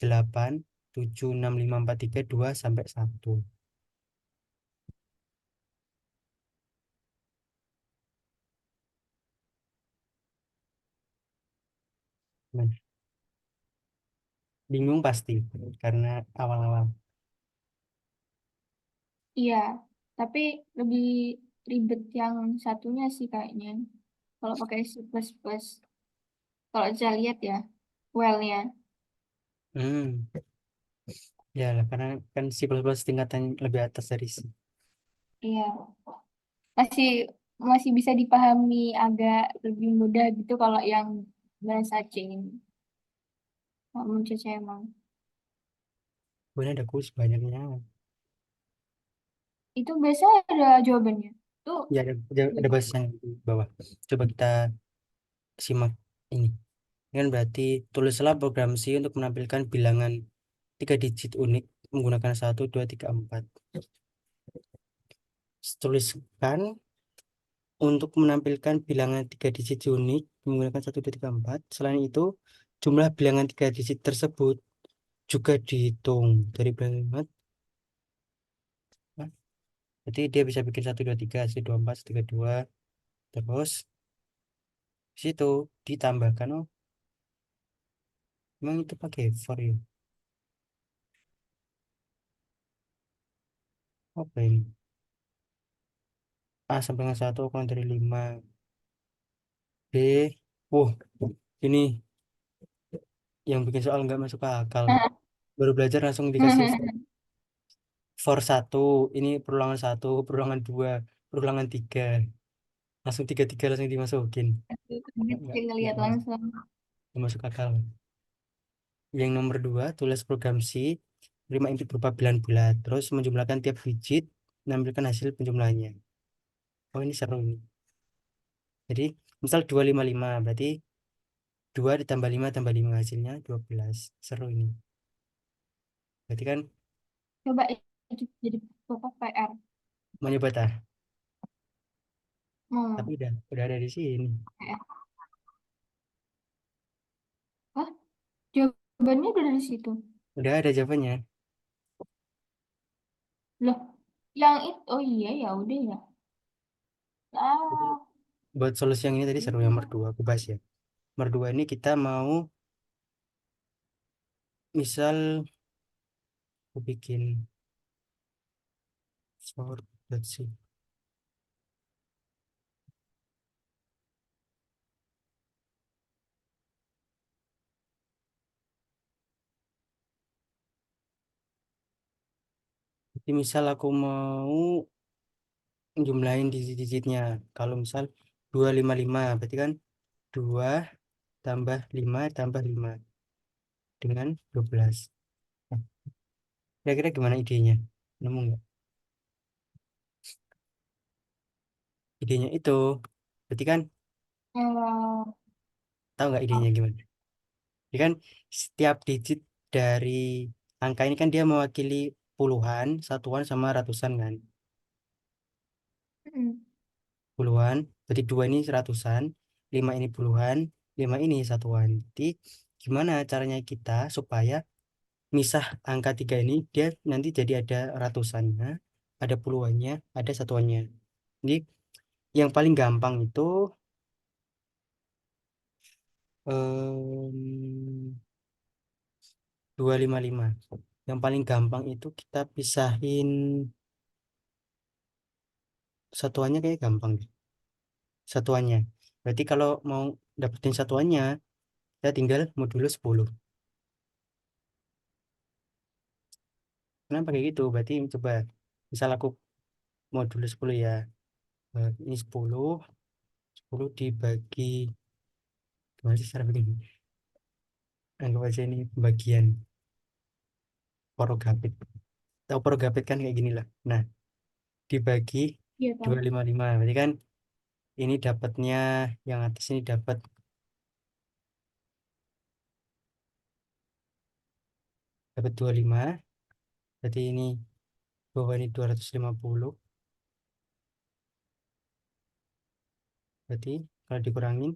8 7 6 5 4 3 2 sampai 1. Nah, bingung pasti karena awal-awal. Iya, tapi lebih ribet yang satunya sih kayaknya. Kalau pakai C++, kalau saya lihat ya, well-nya. Hmm, ya lah karena kan C++ tingkatan lebih atas dari C. Iya, masih masih bisa dipahami agak lebih mudah gitu kalau yang bahasa C ini. Kalau menurut saya emang. Sebenarnya ada kuis banyaknya. Itu biasanya ada jawabannya. Tuh, Ya ada bahasan di bawah. Coba kita simak ini. Ini kan berarti tulislah program C untuk menampilkan bilangan 3 digit unik menggunakan 1 2 3 4. Tuliskan untuk menampilkan bilangan 3 digit unik menggunakan 1 2 3 4. Selain itu, jumlah bilangan 3 digit tersebut juga dihitung dari bilangan. Nah, berarti dia bisa bikin 1 2 3 1 2 4 1 3 2. Terus di situ ditambahkan. Oh, emang itu pakai for ya? Apa ini? A sampai dengan 1 kurang dari 5. B. Wah, ini yang bikin soal nggak masuk akal. Baru belajar langsung dikasih for 1. Ini perulangan 1, perulangan 2, perulangan 3. Langsung 3 3 langsung dimasukin. kaget Nggak, sih nggak ngelihat masuk, langsung. nggak masuk akal. Yang nomor 2, tulis program C. Terima input berupa bilangan bulat. Terus menjumlahkan tiap digit, menampilkan hasil penjumlahannya. Oh, ini seru nih. Jadi, misal 255, berarti 2 ditambah 5 tambah 5 hasilnya 12. Seru ini. Berarti kan Coba itu jadi pokok PR. mau nyoba tah? Tapi Hmm, udah ada di sini. PR. Hah? Jawabannya udah dari situ. Udah ada jawabannya. Loh, yang itu, oh iya ya udah ya. Jadi Ah, buat solusi yang ini tadi seru yang nomor iya. 2 aku bahas ya. Nomor 2 ini kita mau misal aku bikin for let's see. Jadi misal aku mau jumlahin digit-digitnya. Kalau misal 255 berarti kan 2 tambah 5 tambah 5 dengan 12. Nah, kira-kira gimana idenya? Nemu nggak? Idenya itu berarti kan Kalau tahu nggak idenya gimana? Jadi kan setiap digit dari angka ini kan dia mewakili puluhan, satuan sama ratusan kan. mm, Puluhan, berarti 2 ini ratusan, 5 ini puluhan, 5 ini satuan. Jadi gimana caranya kita supaya misah angka 3 ini dia nanti jadi ada ratusannya, ada puluhannya, ada satuannya. Jadi yang paling gampang itu em, 255. Yang paling gampang itu kita pisahin satuannya kayak gampang deh. Satuannya. Berarti kalau mau dapetin satuannya, kita tinggal modulo 10. Kenapa kayak gitu? Berarti coba misal aku modulo 10 ya. Ini 10 dibagi gimana sih cara begini? Anggap aja ini pembagian porogapit. Tahu porogapit kan kayak gini lah. Nah, dibagi Iya dua tahu. lima lima. Berarti kan ini dapatnya yang atas ini dapat 25. Berarti ini bawah ini 250. Berarti kalau dikurangin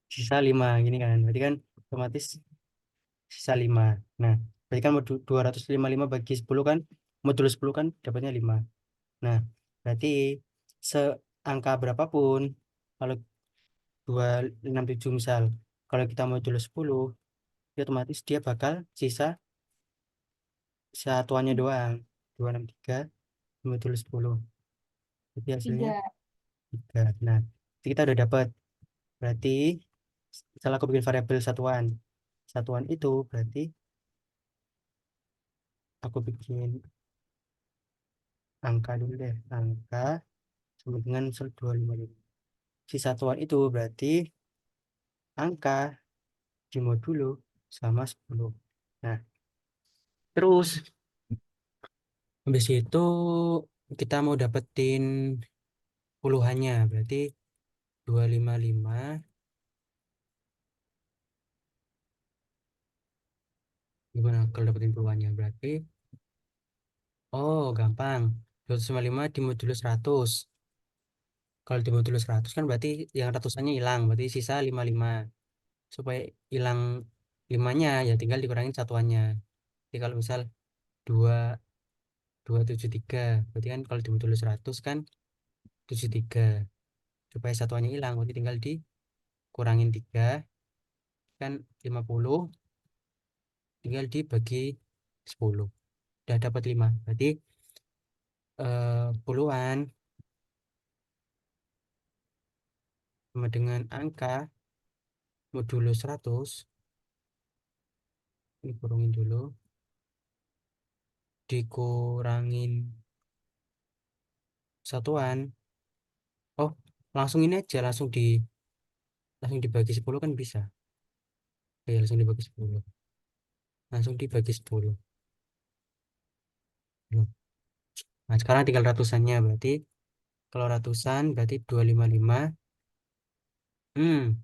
sisa 5 gini kan. Berarti kan otomatis sisa 5. Nah, berarti kan 255 bagi 10 kan, modulus 10 kan dapatnya 5. Nah, berarti seangka berapapun, kalau 267 misal, kalau kita modulus 10, ya otomatis dia bakal sisa satuannya doang. 263 modulus 10. Jadi hasilnya Tiga. 3. Nah, itu kita udah dapat. Berarti setelah aku bikin variabel satuan. Satuan itu berarti aku bikin angka dulu deh. Angka sama dengan misal 255. Si satuan itu berarti angka dimodulo sama 10. Nah, terus habis itu kita mau dapetin puluhannya. Berarti 255 gimana kalau dapetin puluhannya? Berarti oh, gampang. 255 dimodulo 100. Kalau dimodulo 100 kan berarti yang ratusannya hilang. Berarti sisa 55. Supaya hilang limanya ya tinggal dikurangin satuannya. Jadi kalau misal 2 273 berarti kan kalau dimodulo 100 kan 73. Supaya satuannya hilang berarti tinggal dikurangin 3 kan 50, tinggal dibagi 10 udah dapat 5. Berarti puluhan sama dengan angka modulo 100, ini kurangin dulu, dikurangin satuan. Oh, langsung ini aja, langsung dibagi 10 kan bisa. Ya, langsung dibagi 10. Langsung dibagi 10. Loh. Nah, sekarang tinggal ratusannya. Berarti kalau ratusan berarti 255. Hmm,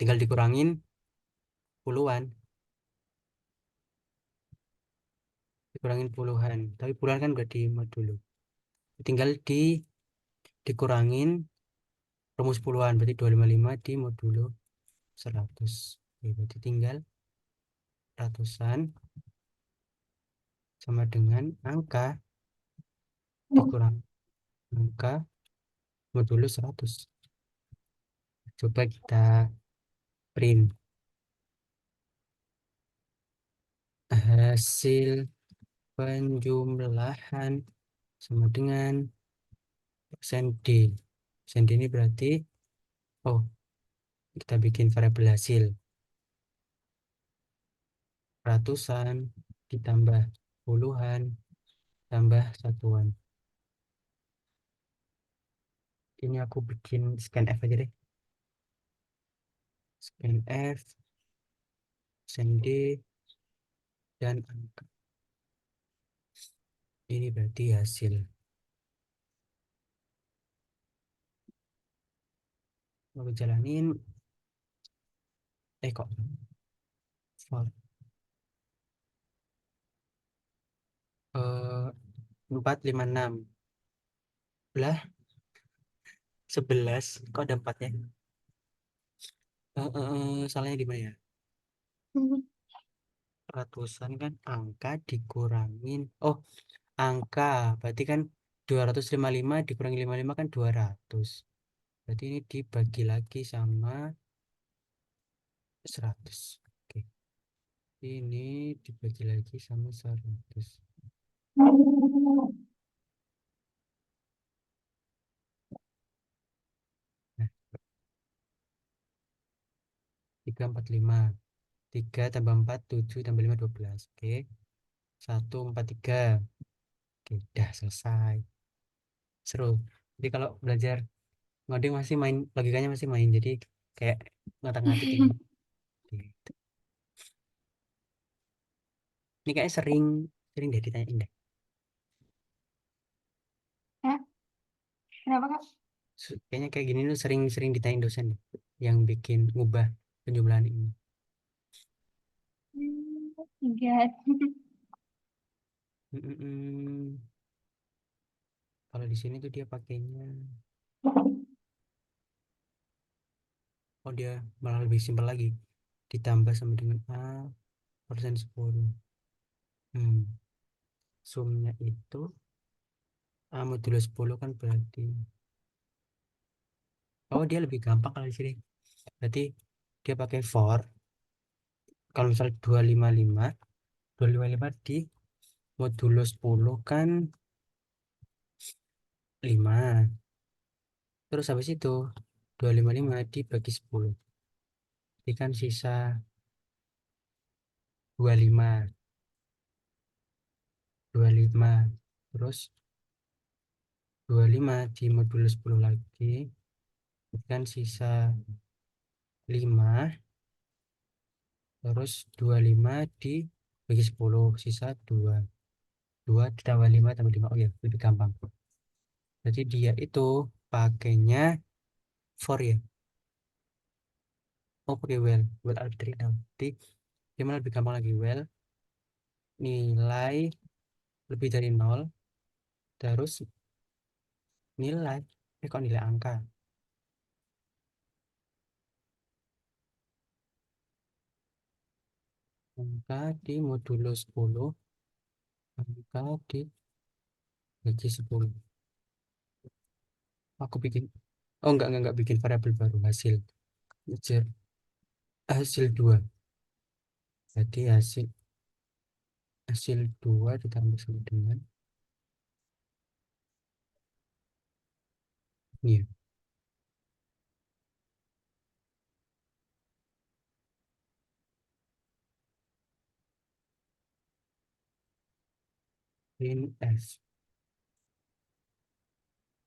tinggal dikurangin puluhan. Dikurangin puluhan. Tapi puluhan kan udah di mod dulu. Tinggal dikurangin rumus puluhan. Berarti 255 di modulo 100. Oke, berarti tinggal ratusan sama dengan angka dikurang angka modulo 100. Coba kita print hasil penjumlahan sama dengan persen D. Persen D ini berarti, oh, kita bikin variabel hasil. Ratusan ditambah puluhan tambah satuan. Ini aku bikin scan F aja deh. Scan F, persen D, dan angka. Ini berarti hasil. Aku jalanin, kok for 456 lah 11 kok ada 4 ya. Salahnya di mana ya? Ratusan kan angka dikurangin, oh, angka berarti kan 255 dikurangi 55 kan 200. Berarti ini dibagi lagi sama 100. Oke, ini dibagi lagi sama 100. Nah, 345. 3 tambah 4 7 tambah 5 12. Oke, 143. Oke, udah selesai. Seru. Jadi kalau belajar ngoding masih main, logikanya masih main. Jadi kayak ngatik-ngatik ini. Gitu. Ini kayak sering sering deh ditanyain deh. Kenapa Kak? Kayaknya kayak gini tuh sering-sering ditanyain dosen deh, yang bikin ngubah penjumlahan ini. Tiga. Mm-mm. Kalau di sini tuh dia pakainya, oh dia malah lebih simpel lagi, ditambah sama dengan A persen 10. Hmm. Sumnya itu A modulo 10 kan berarti, oh dia lebih gampang kalau di sini. Berarti dia pakai for, kalau misal 255 di modulo 10 kan 5. Terus habis itu 255 dibagi 10. Jadi kan sisa 25. 25. Terus 25 di modulo 10 lagi. Jadi kan sisa 5. Terus 25 dibagi 10. Sisa 2. 2 ditambah 5 tambah 5. Oh ya, lebih gampang. Jadi dia itu pakainya for ya. Oh pakai well arbitrary now. Jadi dia malah lebih gampang lagi. Well nilai lebih dari 0. Terus nilai, kok nilai angka. Angka di modulo 10, angka dibagi 10. Aku bikin, oh enggak bikin variabel baru, hasil. Hasil, hasil 2. Jadi hasil 2 ditambah sama dengan, iya, in F.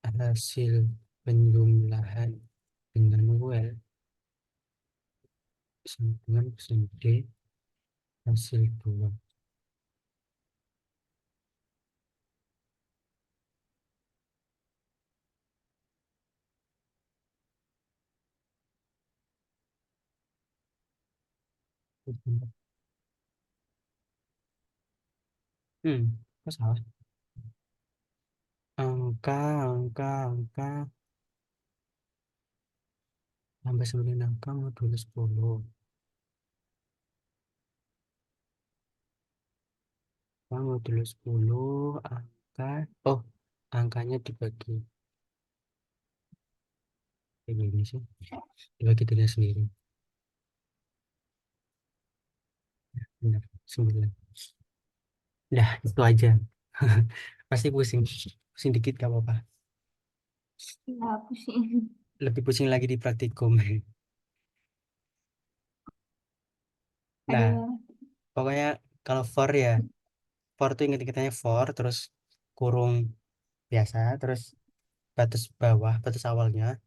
Hasil penjumlahan dengan well sama dengan persen D hasil 2. Hmm, kok salah? Angka tambah sama dengan angka modulo 10. Modulo 10 angka, oh angkanya dibagi kayak gini sih, dibagi dirinya sendiri. Benar, 9. Dah itu aja. Pasti pusing, pusing dikit gak apa-apa, Ya, pusing. lebih pusing lagi di praktikum. Nah Aduh. pokoknya kalau for ya, for tuh inget-ingetannya for, terus kurung biasa, terus batas bawah, batas awalnya,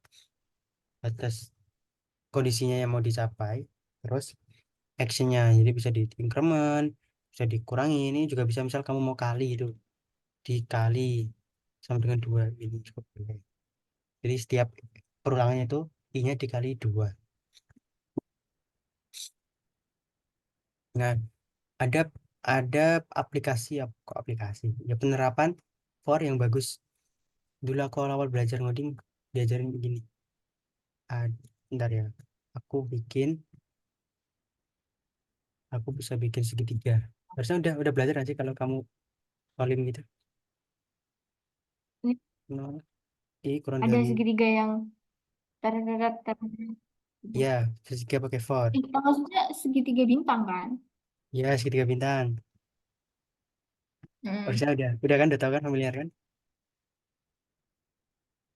batas kondisinya yang mau dicapai, terus actionnya, jadi bisa di increment, bisa dikurangi. Ini juga bisa misal kamu mau kali itu, dikali sama dengan 2 ini juga boleh. Jadi setiap perulangannya itu i-nya dikali 2. Nah ada ada aplikasi, kok aplikasi ya, penerapan for yang bagus. Dulu aku awal belajar ngoding diajarin begini. Ah, Bentar ya, aku bikin aku bisa bikin segitiga. Harusnya udah belajar nanti kalau kamu olim gitu. Ini Nol i kurang ada dari, segitiga yang terdekat terdekat gitu. ya segitiga pakai for. Maksudnya segitiga bintang kan? Ya segitiga bintang. Hmm. Harusnya udah kan, udah tahu kan, familiar kan.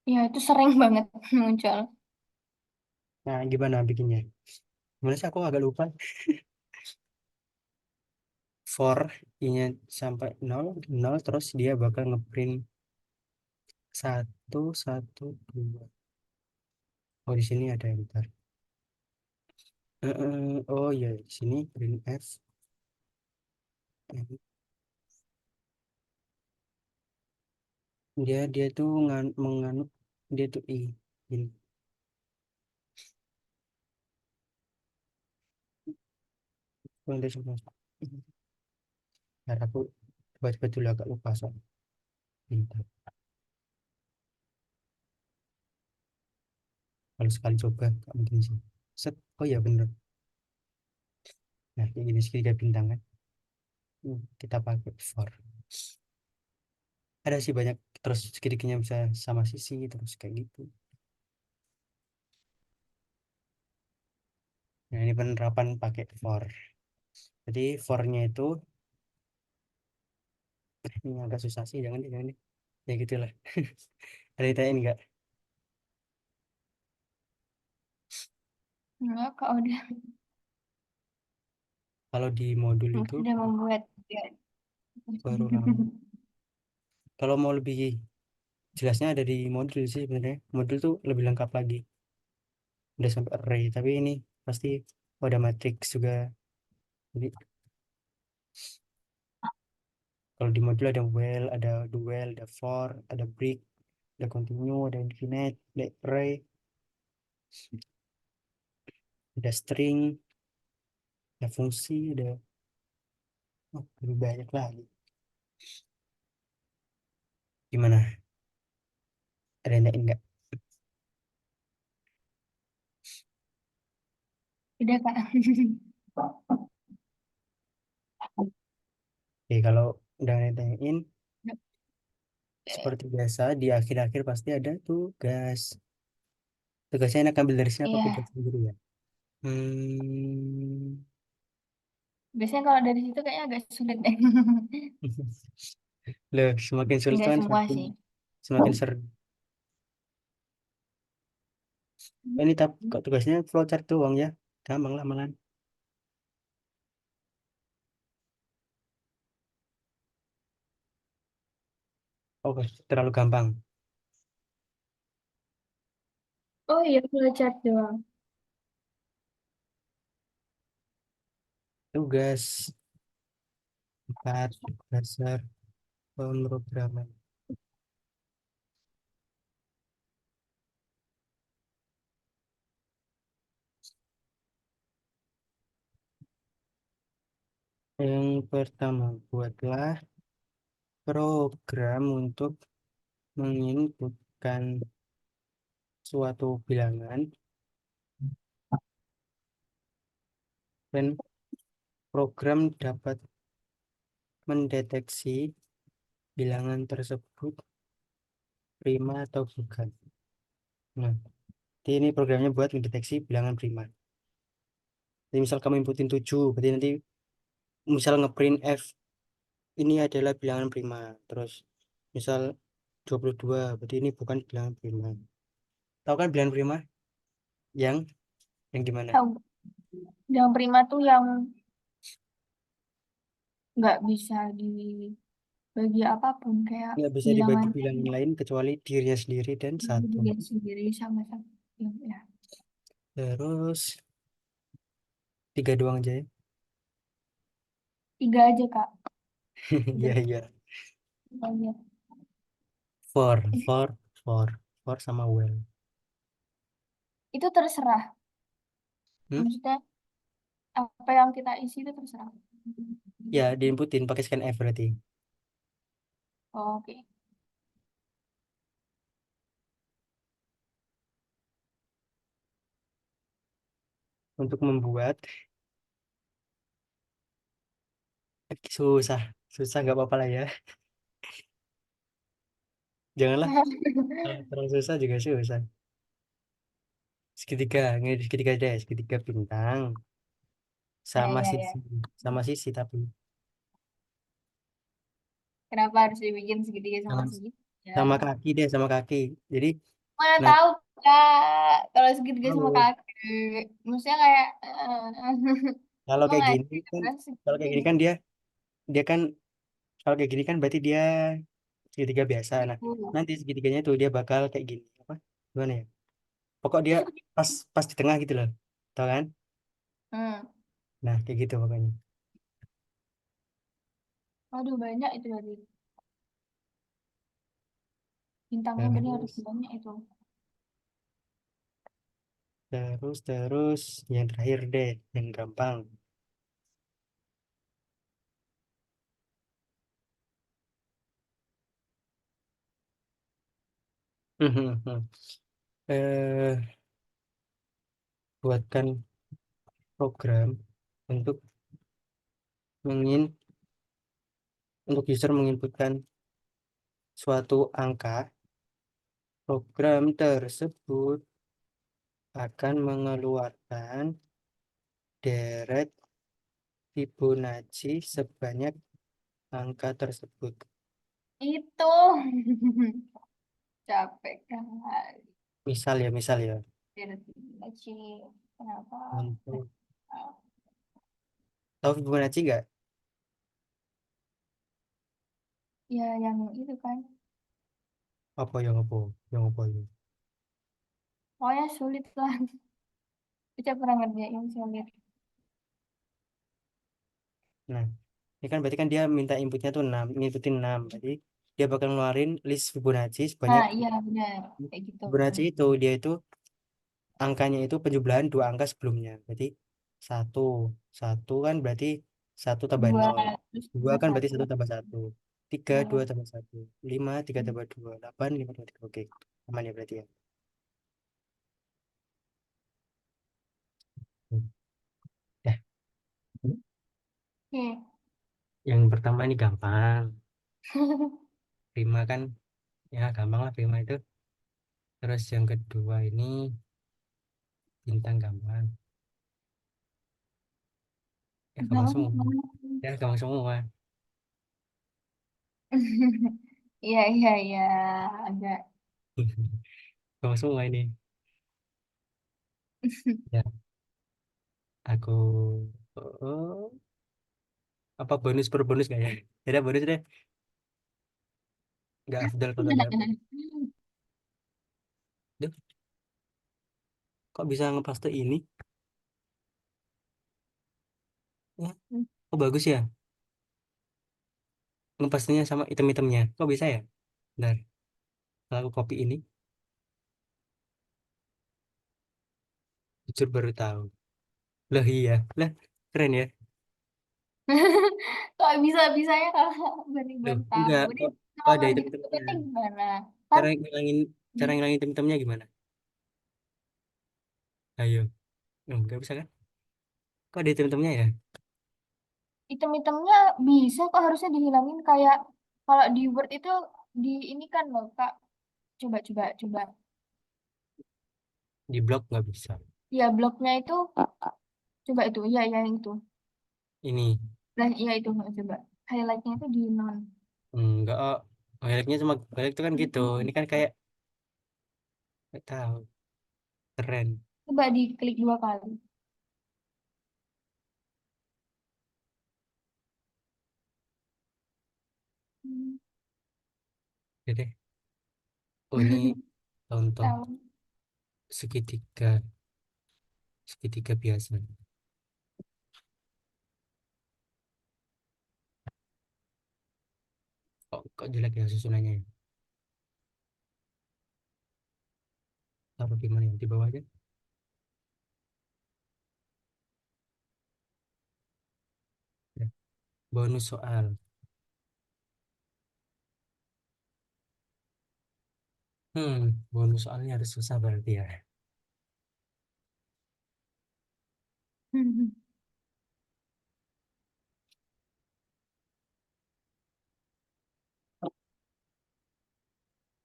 Ya, itu sering banget muncul. Nah gimana bikinnya, gimana sih, aku agak lupa. For i-nya sampai 0 0, terus dia bakal ngeprint 1 1 2. Oh di sini ada enter. Oh ya di sini print f. Dia dia tuh menganut Dia tuh I ini. Untuk semua. Nah, aku tiba-tiba dulu agak lupa soal pintar. Kalau sekali coba nggak mungkin sih. Set. Oh ya bener. Nah kayak gini segitiga bintang kan. Kita pakai for. Ada sih banyak, terus segitiganya bisa sama sisi terus kayak gitu. Nah ini penerapan pakai for. Jadi for-nya itu ini agak susah sih, jangan deh. Ya gitulah. Ada yang ditanyain nggak? Enggak, kak udah Kalau di modul itu sudah membuat ya. baru lama. Kalau mau lebih jelasnya ada di modul sih sebenarnya. Modul tuh lebih lengkap lagi. Udah sampai array, tapi ini pasti ada matrix juga. Jadi kalau di modul ada while, ada dual, ada for, ada break, ada continue, ada infinite, ada array, ada string, ada fungsi, ada lebih banyak lagi. Gimana? Ada yang lain nggak? Udah kak. Oke, kalau udah ada yang tanyain, seperti biasa di akhir-akhir pasti ada tugas. Tugasnya enak ambil dari sini apa aku Iya, jawab sendiri ya? Hmm. biasanya kalau dari situ kayaknya agak sulit deh. Loh, semakin sulit Enggak kan semua semakin sih. semakin seru. Ini tapi kok tugasnya flowchart doang ya? Gampang lah malah. Oh, terlalu gampang. Oh iya, belajar doang. Tugas 4 dasar pemrograman. Yang pertama, buatlah program untuk menginputkan suatu bilangan dan program dapat mendeteksi bilangan tersebut prima atau bukan. Nah, jadi ini programnya buat mendeteksi bilangan prima. Jadi misal kamu inputin 7, berarti nanti misal ngeprint F ini adalah bilangan prima. Terus misal 22, berarti ini bukan bilangan prima. Tahu kan bilangan prima? Yang gimana? Tahu. Yang prima tuh yang nggak bisa dibagi apapun kayak Nggak bisa dibagi bilangan bilangan lain kecuali dirinya sendiri dan satu. diri sendiri sama sama. Ya. Terus tiga doang aja ya. Tiga aja kak. Iya, Udah iya. banyak. For sama well. Itu terserah. Hmm? Maksudnya apa yang kita isi itu terserah. Ya, diinputin pakai scan F berarti. Oke. Untuk membuat susah, susah nggak apa-apa lah ya. Janganlah kalau terlalu susah juga susah. Segitiga, ini segitiga deh, segitiga bintang Ya, sama ya, ya. sisi, sama sisi tapi Kenapa harus dibikin segitiga sama sama segitiga? Ya. sama kaki deh, sama kaki. Jadi Mana nah tahu kak, kalau segitiga sama kalau kaki. Maksudnya kayak, kalau emang kayak ada gini kan, kan kalau kayak gini segitiga kan dia dia kan kalau kayak gini kan berarti dia segitiga biasa. Nah, gitu. nanti segitiganya tuh dia bakal kayak gini. Apa? Gimana ya? Pokok dia pas pas di tengah gitu loh. Tahu kan? Hmm. Nah, kayak gitu pokoknya. Waduh banyak itu dari bintangnya berarti harus Terus banyak itu. Terus yang terakhir deh, yang gampang. eh Buatkan program untuk mengin untuk user menginputkan suatu angka. Program tersebut akan mengeluarkan deret Fibonacci sebanyak angka tersebut. Itu capek kan. Misal ya, Fibonacci. Kenapa? untuk tahu Fibonacci nggak? Ya, yang itu kan. Apa yang? Pokoknya sulit lah. Kita pernah ngerjain sulit. Nah, ini kan berarti kan dia minta inputnya tuh 6, inputin 6. Jadi dia bakal ngeluarin list Fibonacci sebanyak Nah, iya benar. Kayak gitu. Fibonacci itu dia itu angkanya itu penjumlahan dua angka sebelumnya. Berarti satu, satu kan berarti satu tambah Dua, nol. terus Dua dua kan berarti satu. satu tambah satu. Tiga, dua Ya. tambah satu. Lima, tiga tambah dua. Delapan, lima tambah tiga. Oke, aman ya berarti ya. Ya, Oke. yang pertama ini gampang. Prima kan ya gampang lah prima itu. Terus yang kedua ini bintang gampang. Ya gampang Gampang semua. banget. Ya gampang semua. Iya, iya, iya. Agak. Gampang semua ini. Ya, aku oh, apa bonus per bonus gak ya? Ada bonus deh. Nggak afdal kalau nggak dapet. Duh, kok bisa ngepaste ini? Ya, kok bagus ya? Ngepastenya sama item-itemnya. Kok bisa ya? Bentar, kalau aku copy ini, jujur baru tahu. Lah iya, lah keren ya. Kok bisa-bisanya kalau Loh, baru tahu. enggak, Ini kok selama ada di item-itemnya. PPT gimana? Kan Cara ngilangin, cara di ngilangin item-itemnya gimana? Ayo, enggak bisa kan? Kok ada item-itemnya ya? item-itemnya bisa kok harusnya dihilangin kayak kalau di Word itu di ini kan loh Kak. Coba. Di blog nggak bisa. Ya bloknya itu coba itu. Ya, ya yang itu. Ini, Dan iya itu coba. Highlightnya itu di non. enggak, oh, highlightnya cuma, highlight itu kan gitu. Ini kan kayak, nggak tahu, keren. Coba diklik dua kali. Hmm. Oke deh. Oh, ini contoh Tahu. segitiga, segitiga biasa. Kok jelek ya susunannya ya? Taruh di mana ya? Di bawah aja. Ya. Bonus soal. Bonus soalnya harus susah berarti ya.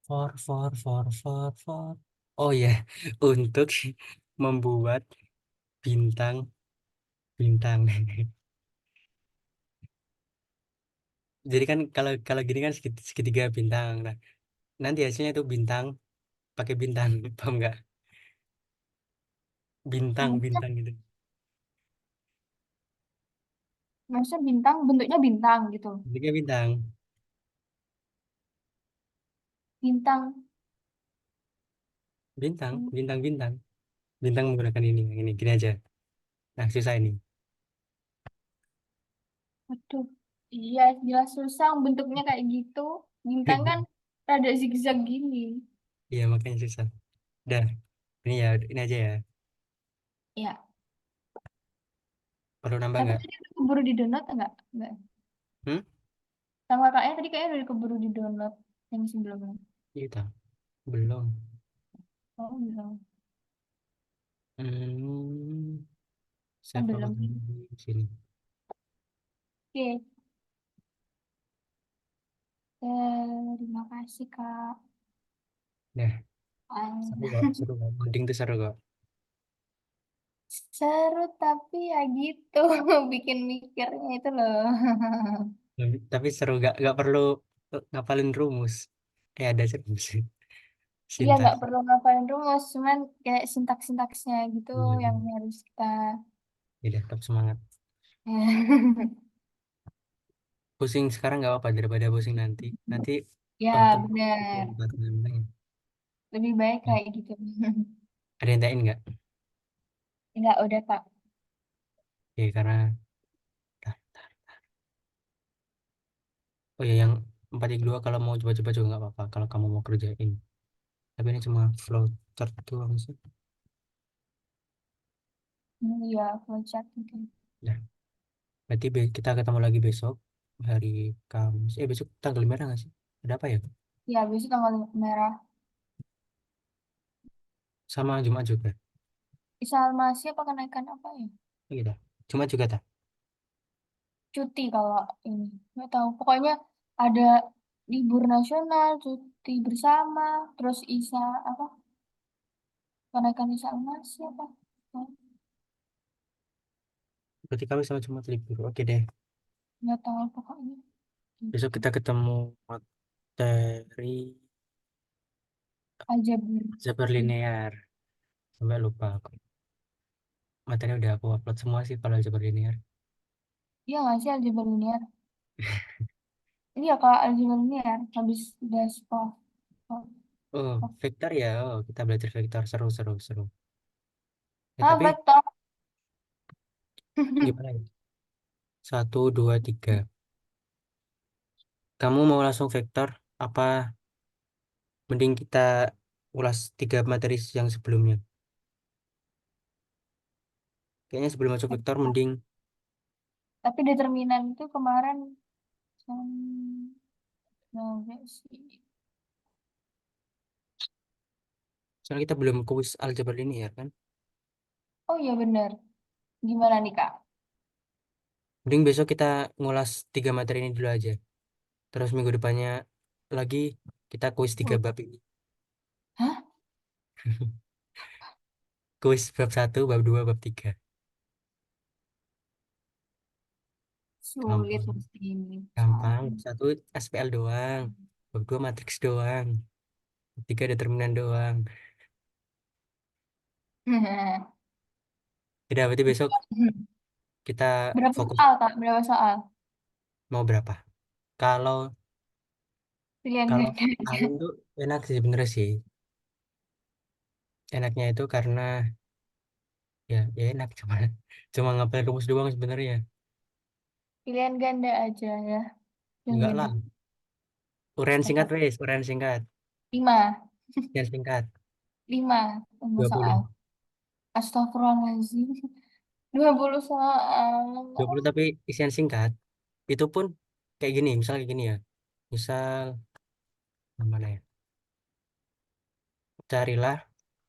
For. Oh ya, untuk membuat bintang bintang. Jadi kan kalau kalau gini kan segitiga bintang. Nah, nanti hasilnya itu bintang pakai bintang, paham nggak? Maksudnya, Bintang gitu. maksudnya bintang bentuknya bintang gitu. Bentuknya bintang, Bintang. bintang. Bintang menggunakan ini, yang ini. Gini aja. Nah, susah ini. Aduh, iya jelas susah bentuknya kayak gitu. Bintang kan rada zigzag gini. Iya, makanya susah. Dah, ini ya, ini aja ya. Ya. Perlu nambah Tapi nggak? tadi udah keburu di download enggak? Enggak. Hmm? Sama kakaknya tadi kayaknya udah keburu di download yang sebelumnya. Iya, belum. Oh, belum. Hmm, Oh, save apa belum. tadi di sini? Oke. Terima kasih, Kak. Nah, seru Ah, kok, seru kok. Coding tuh seru kok. seru tapi ya gitu, bikin mikirnya itu loh. Tapi seru, gak perlu ngapalin rumus. Ada sih rumus. Iya, nggak Sintaks. perlu ngapalin rumus, cuman kayak sintaks-sintaksnya gitu Iya, yang bener. harus kita. Iya, tetap semangat. Pusing sekarang nggak apa-apa daripada pusing nanti. Nanti Ya, waktu benar. pusing buat ngembang. Lebih baik Ya. kayak gitu. Ada yang tain nggak? Enggak, udah, Kak. Ya, karena oh ya yang 4x2 kalau mau coba-coba juga nggak apa-apa kalau kamu mau kerjain. Tapi ini cuma flow chart doang sih. Iya, flowchart gitu. Ya, berarti kita ketemu lagi besok hari Kamis. Besok tanggal merah nggak sih? Ada apa ya? Ya, besok tanggal merah. Sama Jumat juga. Isalmasi apa kenaikan apa ya? Oh, gitu. Jumat juga tak? Cuti kalau ini. Nggak tahu. Pokoknya ada libur nasional, cuti bersama, terus apa? Kenaikan Isalmasi apa? Berarti kami sama Jumat libur. Oke deh. Nggak tahu pokoknya. Besok Gitu. kita ketemu materi Aja ber. aljabar linear. Sampai lupa aku. Materi udah aku upload semua sih kalau aljabar linear. Iya nggak sih aljabar linear? Iya Kak, aljabar linear. Habis udah sekolah. Oh, vektor ya. Oh, kita belajar vektor seru seru seru. Ya Ah, tapi betul. gimana ya? Satu, dua, tiga. Kamu mau langsung vektor apa mending kita ulas tiga materi yang sebelumnya? Kayaknya sebelum masuk vektor mending Tapi determinan itu kemarin hmm, nggak sih. soalnya kita belum kuis aljabar linear kan. Oh iya bener. Gimana nih Kak? Mending besok kita ngulas tiga materi ini dulu aja. Terus minggu depannya lagi kita kuis tiga bab ini. Hah? Kuis bab satu, bab dua, bab tiga. Sulit Gampang. mesti ini Gampang. soalnya. Bab satu SPL doang. Bab dua matriks doang. Bab tiga determinan doang. Tidak, berarti besok kita Berapa fokus soal Kak? Berapa soal? mau berapa. Kalau Pilihan kalau ganda aja. Alin tuh enak sih sebenarnya sih. Enaknya itu karena ya enak cuma cuma ngapalin rumus doang sebenarnya. Pilihan ganda aja ya. Pilihan Enggak ganda. lah. Uraian singkat Apa? wes, uraian singkat. Lima. Yang singkat 5. Tunggu dua soal. puluh Astagfirullahaladzim. 20 soal. 20 tapi isian singkat. Itu pun kayak gini, misal kayak gini ya. Misal mana ya? Carilah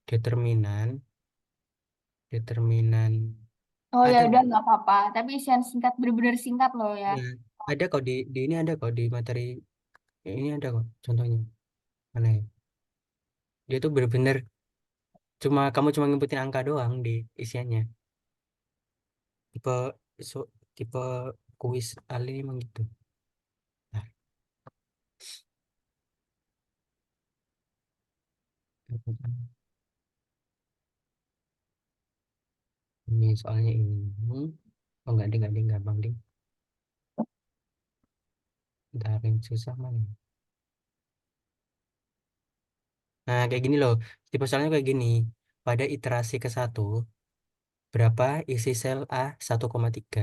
determinan determinan Oh ya ada udah nggak apa-apa. Tapi isian singkat bener-bener singkat loh ya. ya, ada kok di ini ada kok di materi ini ada kok contohnya. Mana ya? Dia tuh bener-bener kamu cuma ngikutin angka doang di isiannya. Tipe so, tipe kuis Ali emang gitu. Nah, ini soalnya ini. Oh enggak ding gampang ding. Bentar yang susah mana? Nah, kayak gini loh. Tipe soalnya kayak gini. Pada iterasi ke satu, berapa isi sel A 1,3.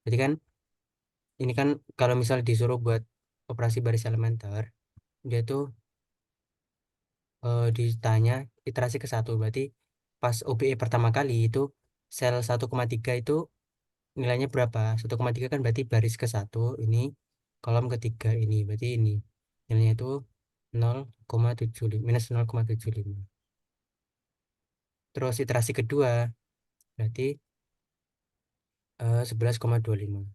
Jadi kan, ini kan kalau misal disuruh buat operasi baris elementer, dia tuh ditanya iterasi ke satu. Berarti pas OBE pertama kali itu sel 1,3 itu nilainya berapa? 1,3 kan berarti baris ke satu ini, kolom ketiga ini, berarti ini nilainya itu 0,75 minus 0,75. Terus iterasi kedua berarti 11,25.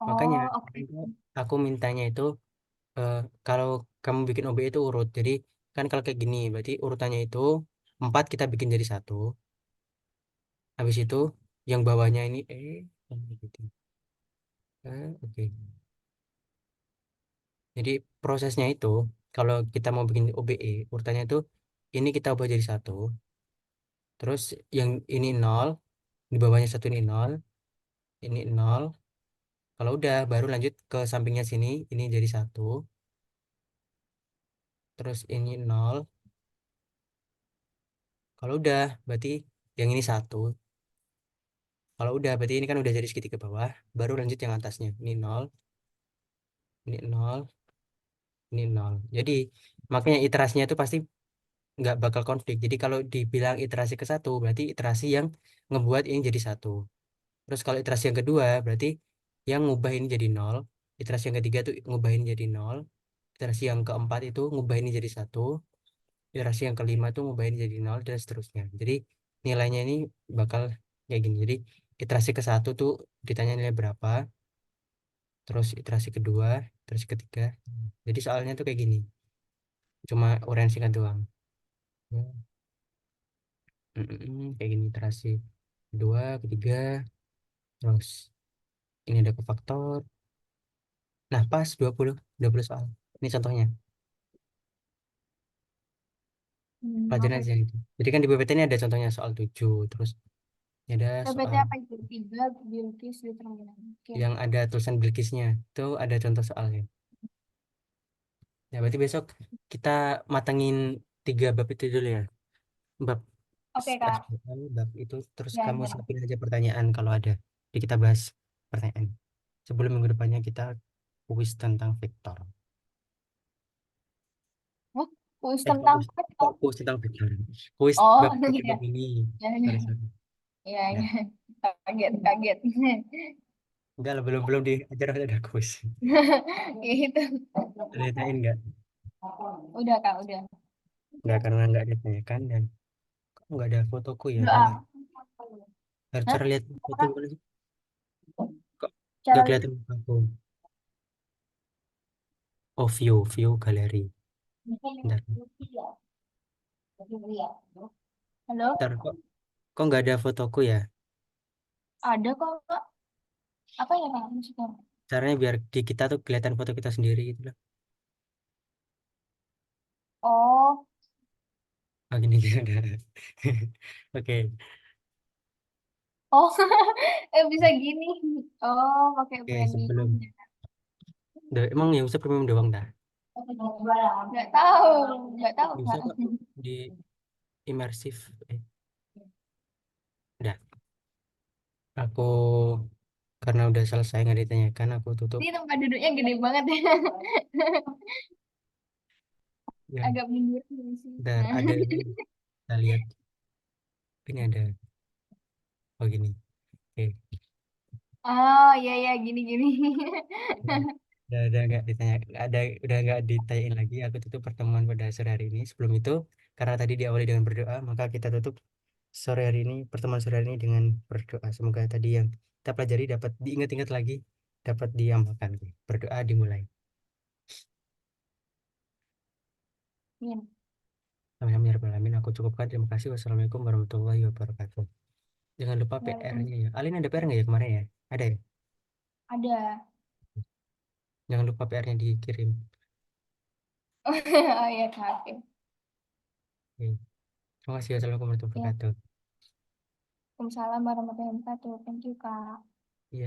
Makanya Oh, oke. itu aku mintanya itu eh, kalau kamu bikin OB itu urut. Jadi kan kalau kayak gini berarti urutannya itu 4 kita bikin jadi satu. Habis itu yang bawahnya ini gitu. Oke. Jadi prosesnya itu kalau kita mau bikin OBE urutannya itu ini kita ubah jadi satu. Terus yang ini nol, di bawahnya satu ini nol. Kalau udah baru lanjut ke sampingnya sini, ini jadi satu. Terus ini nol. Kalau udah berarti yang ini satu. Kalau udah berarti ini kan udah jadi segitiga bawah. Baru lanjut yang atasnya. Ini nol, ini nol. Jadi makanya iterasinya itu pasti nggak bakal konflik. Jadi kalau dibilang iterasi ke satu, berarti iterasi yang ngebuat ini jadi satu. Terus kalau iterasi yang kedua, berarti yang ngubah ini jadi nol. Iterasi yang ketiga tuh ngubah ini jadi nol. Iterasi yang keempat itu ngubah ini jadi satu. Iterasi yang kelima tuh ngubah ini jadi nol dan seterusnya. Jadi nilainya ini bakal kayak gini. Jadi iterasi ke satu tuh ditanya nilai berapa. Terus iterasi kedua, iterasi ketiga. Jadi soalnya tuh kayak gini. Cuma uraian singkat doang. Ya. Kayak gini iterasi kedua, ketiga, terus ini ada kofaktor. Nah, pas 20 soal. Ini contohnya. Pelajaran Oke. aja itu. Jadi kan di PPT ini ada contohnya soal 7, terus ini ada PPT soal apa itu? Tiga, Bilkis, determinan. Oke. yang ada tulisan Bilkisnya. Itu ada contoh soalnya. Ya, berarti besok kita matengin 3 bab itu dulu ya. Bab Oke, Kak. SQL, bab itu terus Ya, kamu ya. siapin aja pertanyaan kalau ada. Jadi kita bahas pertanyaan. Sebelum minggu depannya kita kuis tentang vektor. Hah? Kuis Kok tentang kok vektor. kuis tentang vektor? Kuis Oh, bab tiga iya. bab ini. Ya, Sorry, ya. sorry. Iya, Ya. iya. Kaget, kaget. Enggak lah, belum belum diajar ada kuis. Gitu. Ada ditanyain enggak? Udah, Kak, udah. Enggak, karena enggak ditanyakan dan kok enggak ada fotoku ya Doa. bentar. Cara Hah? cara lihat foto Apa? gimana sih? Kok enggak Cara kelihatan aku? Oh, view galeri. Bentar. Halo? Bentar, kok enggak ada fotoku ya? Ada kok, Kak. Apa ya, Kak? Maksudnya? Caranya biar di kita tuh kelihatan foto kita sendiri gitu loh. Oh, Oh, gini gini ada. Oke. oh, bisa gini. Oh, pakai Oke, premium. sebelum emang yang bisa premium doang dah. Nggak tahu, nggak tahu, Bisa Kak. kok di imersif. Udah. Aku karena udah selesai nggak ditanyakan, aku tutup. Ini tempat duduknya gede banget ya. Ya, Agak mundur sih. dar Nah. ada ini. Kita lihat ini ada. Oh gini. Oke. Oh, iya, iya, gini, gini. Udah nggak ditanya, udah nggak ditanyain lagi. Aku tutup pertemuan pada sore hari ini. Sebelum itu, karena tadi diawali dengan berdoa, maka kita tutup sore hari ini, pertemuan sore hari ini dengan berdoa. Semoga tadi yang kita pelajari dapat diingat-ingat lagi, dapat diamalkan. Berdoa dimulai. Iya. Amin ya rabbal alamin. Aku cukupkan. Terima kasih. Wassalamualaikum warahmatullahi wabarakatuh. Jangan lupa PR-nya ya. Waalaikumsalam. Alin ada PR nggak ya kemarin ya? Ada ya? Ada. Jangan lupa PR-nya dikirim. Oh, iya, Kak. Oke. Oke. Terima kasih. Wassalamualaikum warahmatullahi Ya. wabarakatuh. Waalaikumsalam warahmatullahi wabarakatuh. Thank you, Kak.